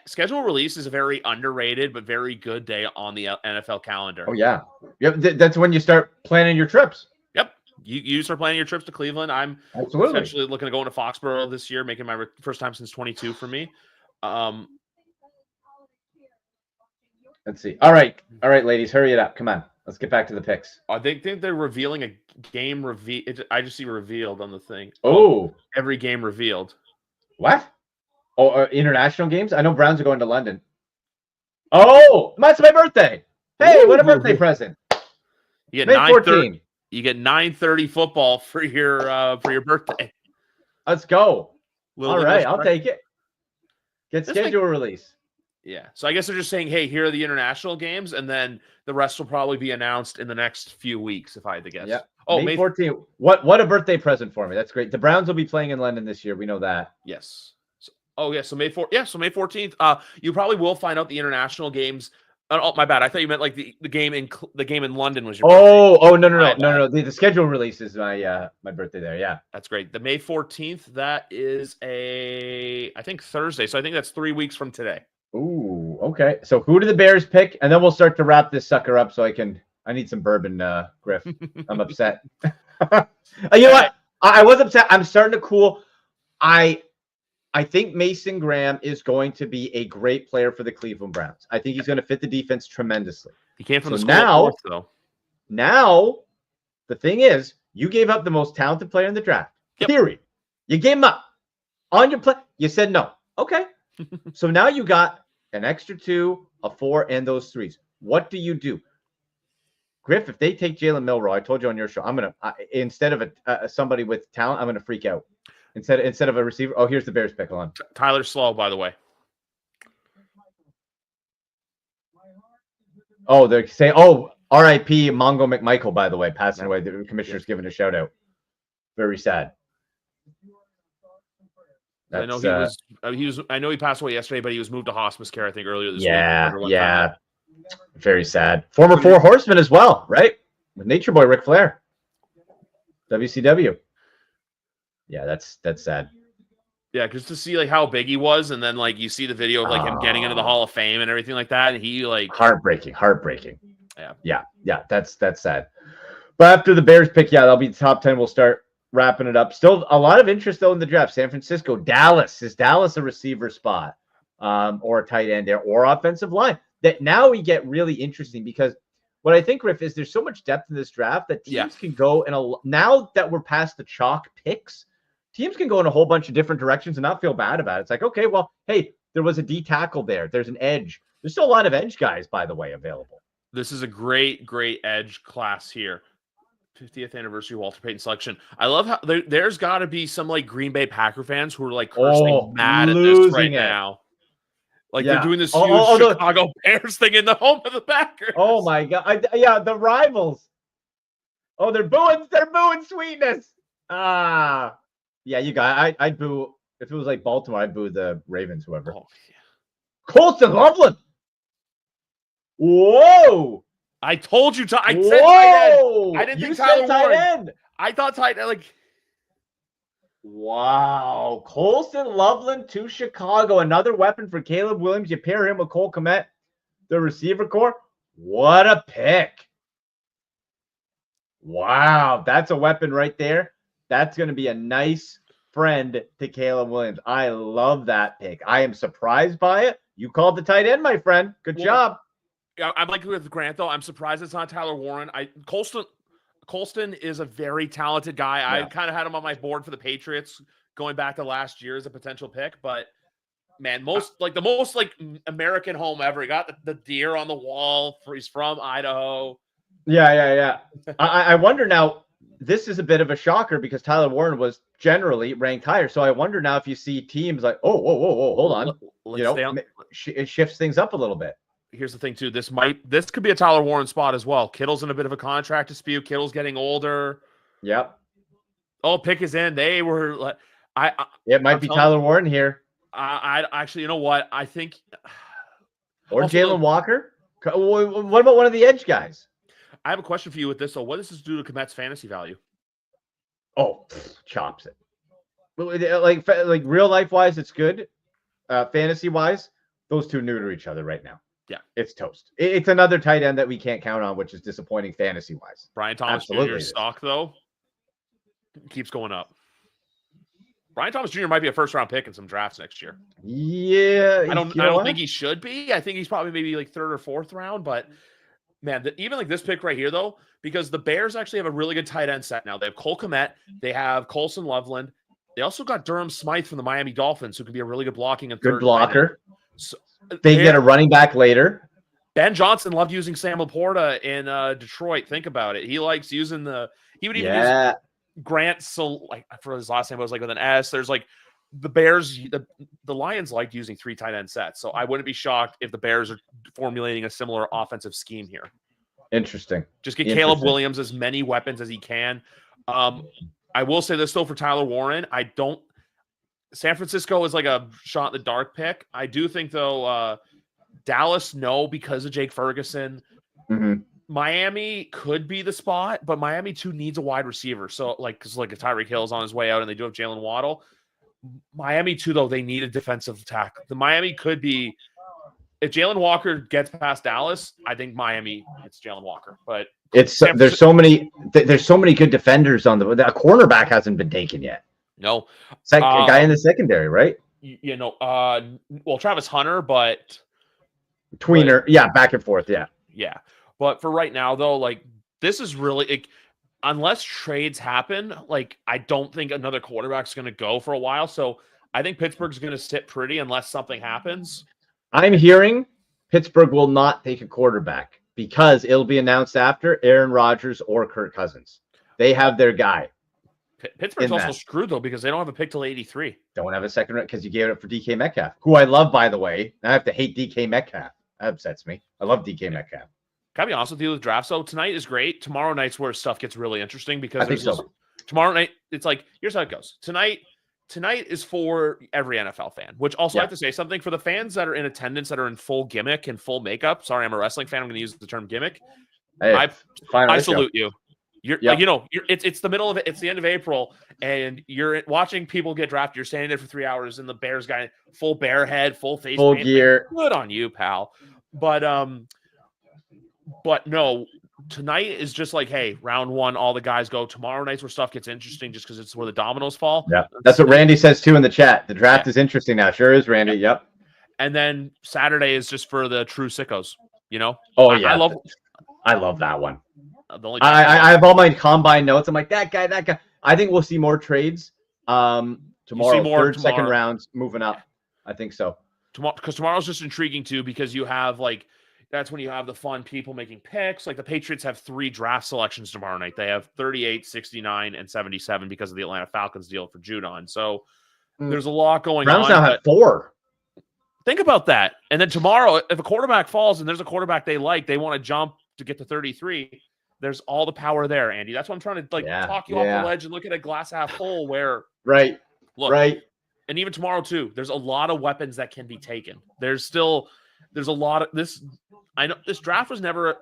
schedule release is a very underrated but very good day on the NFL calendar. Oh yeah, that's when you start planning your trips. Yep, you start planning your trips to Cleveland. I'm essentially looking to go into Foxborough this year, making my first time since 22 for me. Let's see. All right, ladies, hurry it up. Come on, let's get back to the picks. I think they're revealing a game reveal. I just see revealed on the thing. Oh, every game revealed. What? Oh, international games? I know Browns are going to London. Oh, that's my birthday. Hey, what a birthday present. You get 9:30. You get 9:30 football for your birthday. Let's go. All right, I'll take it. Get schedule release. Yeah. So I guess they're just saying, hey, here are the international games, and then the rest will probably be announced in the next few weeks, if I had to guess. Yeah. Oh, May 14th. What a birthday present for me. That's great. The Browns will be playing in London this year. We know that. Yes. So May 4th. Yeah, so May 14th. You probably will find out the international games. Oh, my bad. I thought you meant like the game in London was your birthday. Oh, no. The schedule release is my birthday there. Yeah. That's great. The May 14th, that is I think Thursday. So I think that's 3 weeks from today. Ooh, okay. So who do the Bears pick? And then we'll start to wrap this sucker up so I need some bourbon, Griff. I'm upset. You know what? I was upset. I'm starting to cool. I think Mason Graham is going to be a great player for the Cleveland Browns. I think he's going to fit the defense tremendously. He came from the school of North, though. Now, the thing is, you gave up the most talented player in the draft. Yep. Period. You gave him up. On your play, you said no. Okay. So now you got an extra 2, a 4, and those 3s. What do you do? Griff, if they take Jalen Milroe, I told you on your show, I'm going to, instead of somebody with talent, I'm going to freak out. Instead of a receiver. Oh, here's the Bears pick. Hold on. Tyler Slow, by the way. Oh, they're saying, R.I.P. Mongo McMichael, by the way, passing away. The commissioner's giving a shout out. Very sad. I know he was. I know he passed away yesterday, but he was moved to hospice care, I think, earlier this week. Yeah. Very sad. Former 4 Horsemen as well, right? With Nature Boy Ric Flair. WCW. Yeah, that's sad. Yeah, because to see like how big he was, and then like you see the video of like him getting into the Hall of Fame and everything like that, and he like heartbreaking. Yeah, that's sad. But after the Bears pick, that'll be the top 10. We'll start wrapping it up. Still a lot of interest though in the draft. San Francisco, Dallas. Is Dallas a receiver spot, or a tight end there, or offensive line? That now we get really interesting because what I think, Griff, is there's so much depth in this draft that teams can go now that we're past the chalk picks. Teams can go in a whole bunch of different directions and not feel bad about it. It's like, okay, well, hey, there was a D tackle there. There's an edge. There's still a lot of edge guys, by the way, available. This is a great edge class here. 50th anniversary Walter Payton selection. I love how there's got to be some like Green Bay Packer fans who are like cursing mad at this right now. Like they're doing this huge Chicago Bears thing in the home of the Packers. Oh my God. The rivals. Oh, they're booing sweetness. Yeah, you got. I'd boo if it was like Baltimore. I'd boo the Ravens, whoever. Oh, yeah. Colston Loveland. Whoa! I told you. I said tight end. I didn't think Tyler Warren. I thought tight end. Like Wow. Colston Loveland to Chicago. Another weapon for Caleb Williams. You pair him with Cole Kmet, the receiver core. What a pick. Wow. That's a weapon right there. That's going to be a nice friend to Caleb Williams. I love that pick. I am surprised by it. You called the tight end, my friend. Good job. Yeah, I'm like with Grant, though. I'm surprised it's not Tyler Warren. Colston is a very talented guy. Yeah. I kind of had him on my board for the Patriots going back to last year as a potential pick, but man, the most American home ever. He got the deer on the wall. He's from Idaho. Yeah. I wonder now, this is a bit of a shocker because Tyler Warren was generally ranked higher. So I wonder now if you see teams like, whoa, hold on. It shifts things up a little bit. Here's the thing too. This could be a Tyler Warren spot as well. Kittle's in a bit of a contract dispute. Kittle's getting older. Yep. Oh, pick is in. They were it might be Tyler Warren here. I actually, you know what? I think or Jalen Walker. What about one of the edge guys? I have a question for you with this. So what does this do to Kmet's fantasy value? Oh, chops it. Like real life wise, it's good. Fantasy wise, those two new to each other right now. Yeah, it's toast. It's another tight end that we can't count on, which is disappointing fantasy wise. Brian Thomas Jr.'s stock though keeps going up. Brian Thomas Jr. might be a first round pick in some drafts next year. Yeah, I don't think he should be. I think he's probably maybe like third or fourth round. But man, even like this pick right here though, because the Bears actually have a really good tight end set now. They have Cole Kmet, they have Colston Loveland. They also got Durham Smythe from the Miami Dolphins, who can be a really good blocking and good blocker. So, they get a running back later. Ben Johnson loved using Sam Laporta in Detroit. Think about it. He likes using he would even use Grant. So like for his last name, it was like with an S. There's like the Bears, the Lions liked using 3 tight end sets. So I wouldn't be shocked if the Bears are formulating a similar offensive scheme here. Interesting. Just get Caleb Williams as many weapons as he can. I will say this though for Tyler Warren, San Francisco is like a shot in the dark pick. I do think though, Dallas, no, because of Jake Ferguson. Mm-hmm. Miami could be the spot, but Miami too needs a wide receiver. So because if Tyreek Hill's on his way out and they do have Jalen Waddle, Miami too though they need a defensive tackle. The Miami could be if Jalen Walker gets past Dallas. I think Miami it's Jalen Walker, but there's so many good defenders on the cornerback hasn't been taken yet. No, guy in the secondary, right? Well, Travis Hunter, but tweener, back and forth, yeah. But for right now, though, like this is really unless trades happen, like I don't think another quarterback's going to go for a while. So I think Pittsburgh's going to sit pretty unless something happens. I'm hearing Pittsburgh will not take a quarterback because it'll be announced after Aaron Rodgers or Kirk Cousins. They have their guy. Pittsburgh's also screwed, though, because they don't have a pick till 83. Don't have a second round because you gave it up for DK Metcalf, who I love, by the way. I have to hate DK Metcalf. That upsets me. I love DK Metcalf. Can I be honest with you with draft? So tonight is great. Tomorrow night's where stuff gets really interesting because tomorrow night, it's like, here's how it goes. Tonight is for every NFL fan, which also I have to say something for the fans that are in attendance that are in full gimmick and full makeup. Sorry, I'm a wrestling fan. I'm going to use the term gimmick. Hey, I salute you. It's the middle of it. It's the end of April, and you're watching people get drafted. You're standing there for 3 hours, and the Bears guy, full bear head, full face, full gear. Good on you, pal. But no, tonight is just like, hey, round one, all the guys go. Tomorrow night's where stuff gets interesting, just because it's where the dominoes fall. Yeah, that's what Randy says too in the chat. The draft is interesting now. Sure is, Randy. Yeah. Yep. And then Saturday is just for the true sickos. Oh yeah, I love that one. I have all my combine notes. I'm like, that guy. I think we'll see more trades tomorrow. Third, second rounds moving up. I think so. Because tomorrow's just intriguing too, because you have that's when you have the fun people making picks. Like the Patriots have 3 draft selections tomorrow night. They have 38, 69, and 77 because of the Atlanta Falcons deal for Judon. So there's a lot going on. Browns now have 4. Think about that. And then tomorrow, if a quarterback falls and there's a quarterback they want to jump to get to 33. There's all the power there, Andy. That's what I'm trying to talk you off the ledge and look at a glass half full where and even tomorrow too, there's a lot of weapons that can be taken. There's a lot of this. I know this draft was never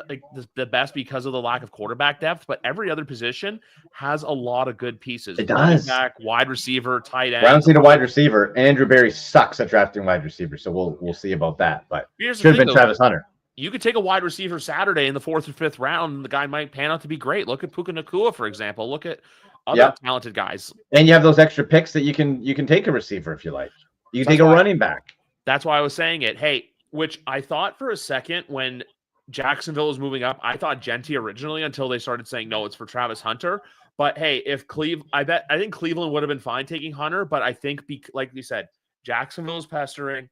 like the best because of the lack of quarterback depth, but every other position has a lot of good pieces. It Running does. back, wide receiver, tight end. Browns need a wide receiver. Andrew Berry sucks at drafting wide receivers, so we'll see about that. But should have been Travis Hunter. You could take a wide receiver Saturday in the 4th or 5th round, and the guy might pan out to be great. Look at Puka Nacua, for example. Look at other talented guys. And you have those extra picks that you can take a receiver if you like. You can take a running back. That's why I was saying it. Hey, which I thought for a second when Jacksonville was moving up, I thought Genty originally until they started saying, no, it's for Travis Hunter. But hey, if I think Cleveland would have been fine taking Hunter, but I think, like you said, Jacksonville's pestering.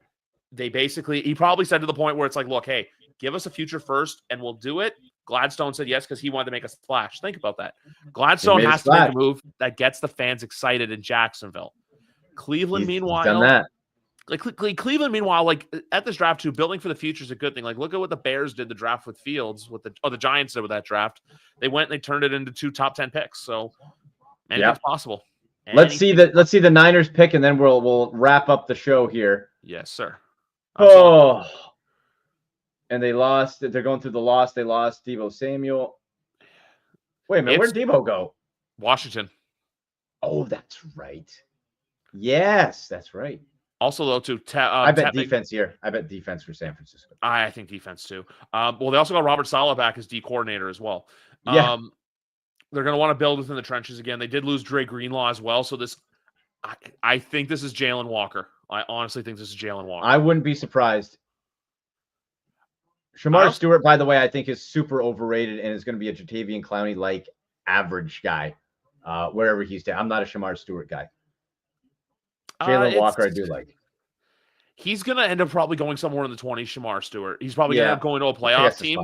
He probably said to the point where it's like, look, hey, give us a future first and we'll do it. Gladstone said yes because he wanted to make a splash. Think about that. Gladstone has to make a move that gets the fans excited in Jacksonville. Cleveland, meanwhile, done that. Cleveland, meanwhile, like at this draft too, building for the future is a good thing. Like, look at what the Bears did the draft with Fields, the Giants did with that draft. They went and they turned it into 2 top 10 picks. So anything's possible. Let's see the Niners pick, and then we'll wrap up the show here. Yes, sir. Oh, and they lost. They're going through the loss. They lost Deebo Samuel. Wait a minute, where'd Deebo go? Washington. Oh, that's right. Yes, that's right. Also, though, too, I bet defense here. I bet defense for San Francisco. I think defense too. Well, they also got Robert Saleh back as D coordinator as well. Yeah. They're going to want to build within the trenches again. They did lose Dre Greenlaw as well. So I think this is Jalen Walker. I honestly think this is Jalen Walker. I wouldn't be surprised. Shamar Stewart, by the way, I think is super overrated and is going to be a Jatavian Clowney-like average guy wherever he's at. I'm not a Shamar Stewart guy. Jalen Walker, I do like. He's going to end up probably going somewhere in the 20s, Shamar Stewart. He's probably going to end up going to a playoff team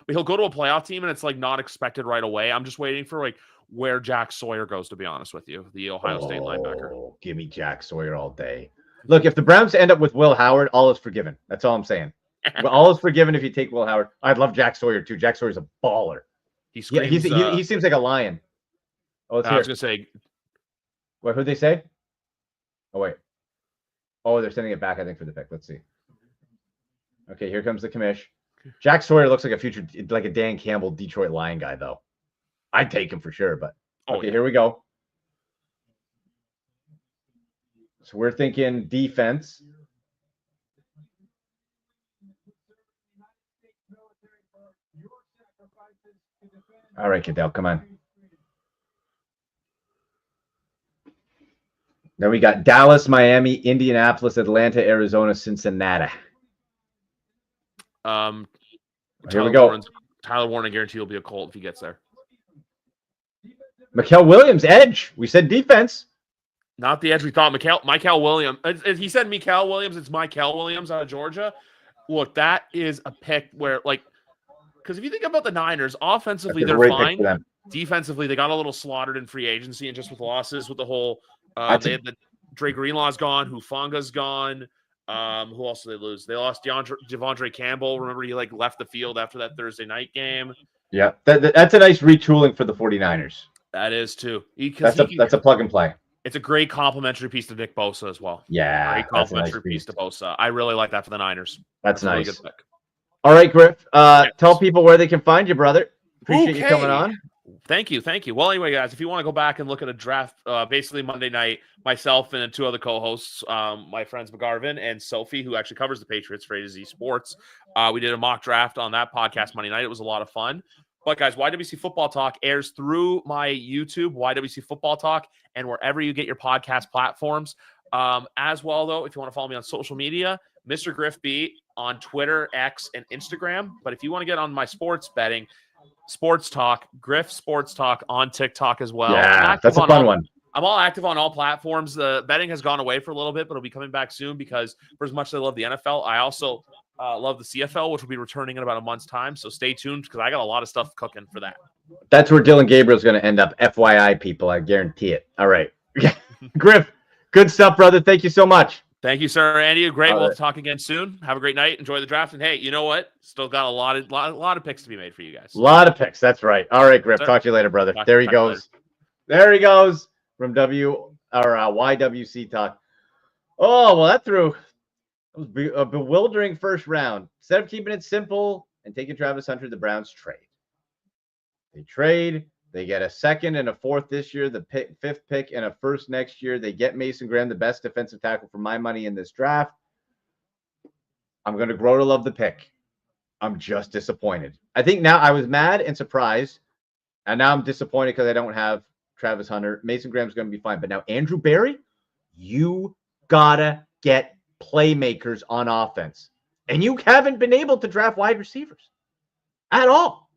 but he'll go to a playoff team and it's like not expected right away. I'm just waiting for like where Jack Sawyer goes, to be honest with you, the Ohio State linebacker. Give me Jack Sawyer all day. Look, if the Browns end up with Will Howard, all is forgiven. That's all I'm saying. All is forgiven if you take Will Howard. I'd love Jack Sawyer too. Jack Sawyer's a baller. He seems like a lion. Oh, I was going to say. What, who'd they say? Oh, wait. Oh, they're sending it back, I think, for the pick. Let's see. Okay, here comes the commish. Jack Sawyer looks like a Dan Campbell Detroit Lion guy, though. I'd take him for sure, but here we go. So we're thinking defense. All right, Cadell, come on. Then we got Dallas, Miami, Indianapolis, Atlanta, Arizona, Cincinnati. Here we go. Tyler Warren, I guarantee he'll be a Colt if he gets there. Mykel Williams, edge. We said defense. Not the edge we thought. Mykel Williams. He said Mykel Williams. It's Mykel Williams out of Georgia. Look, that is a pick where, like, because if you think about the Niners, offensively, they're fine. Defensively, they got a little slaughtered in free agency and just with losses with the whole they had Dre Greenlaw's gone, Hufanga's gone. Who else did they lose? They lost Devondre Campbell. Remember, he like left the field after that Thursday night game. Yeah, that's a nice retooling for the 49ers. That is too. That's a plug and play. It's a great complimentary piece to Nick Bosa as well. Yeah, great complimentary piece to Bosa. I really like that for the Niners. That's nice. Really good pick. All right, Griff. Tell people where they can find you, brother. Appreciate you coming on. Thank you. Well, anyway, guys, if you want to go back and look at a draft, basically Monday night, myself and 2 other co-hosts, my friends McGarvin and Sophie, who actually covers the Patriots for A to Z Sports, we did a mock draft on that podcast Monday night. It was a lot of fun. But, guys, YWC Football Talk airs through my YouTube, YWC Football Talk, and wherever you get your podcast platforms. As well, though, if you want to follow me on social media, Mr. Griff B on Twitter, X, and Instagram. But if you want to get on my sports betting, Sports Talk, Griff Sports Talk on TikTok as well. Yeah, that's a fun one. I'm all active on all platforms. The betting has gone away for a little bit, but it'll be coming back soon because for as much as I love the NFL, I also love the CFL, which will be returning in about a month's time. So stay tuned because I got a lot of stuff cooking for that. That's where Dylan Gabriel's going to end up. FYI, people, I guarantee it. All right. Griff, good stuff, brother. Thank you so much. Thank you, sir. Andy, great. We'll talk again soon. Have a great night. Enjoy the draft. And hey, you know what? Still got a lot of picks to be made for you guys. A lot of picks. That's right. All right, Griff. Talk to you later, brother. There he goes. There he goes from YWC Talk. Oh, well, that threw It was a bewildering first round. Instead of keeping it simple and taking Travis Hunter, the Browns trade. They trade. They get a second and a fourth this year, the fifth pick and a first next year. They get Mason Graham, the best defensive tackle for my money in this draft. I'm going to grow to love the pick. I'm just disappointed. I think now I was mad and surprised, and now I'm disappointed because I don't have Travis Hunter. Mason Graham's going to be fine. But now Andrew Berry, you got to get playmakers on offense. And you haven't been able to draft wide receivers at all.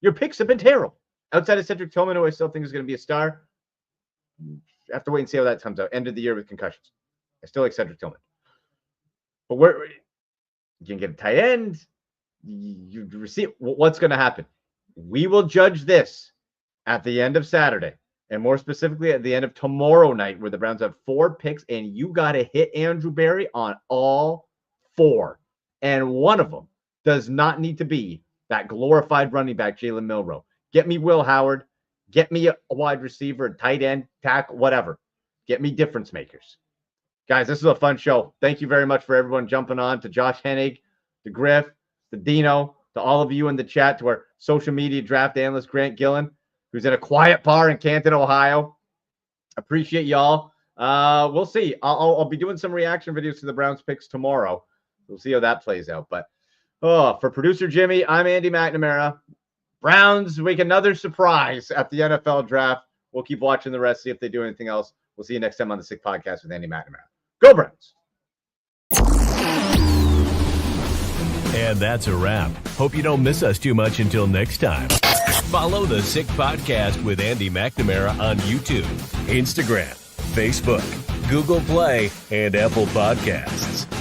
Your picks have been terrible. Outside of Cedric Tillman, who I still think is going to be a star. I have to wait and see how that comes out. End of the year with concussions. I still like Cedric Tillman. But where you can get a tight end. You receive. What's going to happen? We will judge this at the end of Saturday. And more specifically, at the end of tomorrow night, where the Browns have 4 picks, and you got to hit Andrew Berry on all 4. And one of them does not need to be that glorified running back, Jalen Milroe. Get me Will Howard. Get me a wide receiver, a tight end, tackle, whatever. Get me difference makers. Guys, this is a fun show. Thank you very much for everyone jumping on, to Josh Hennig, to Griff, to Dino, to all of you in the chat, to our social media draft analyst, Grant Gillen, who's in a quiet bar in Canton, Ohio. Appreciate y'all. We'll see. I'll be doing some reaction videos to the Browns picks tomorrow. We'll see how that plays out. But for producer Jimmy, I'm Andy McNamara. Browns make another surprise at the NFL draft. We'll keep watching the rest, see if they do anything else. We'll see you next time on the Sick Podcast with Andy McNamara. Go Browns! And that's a wrap. Hope you don't miss us too much until next time. Follow the Sick Podcast with Andy McNamara on YouTube, Instagram, Facebook, Google Play, and Apple Podcasts.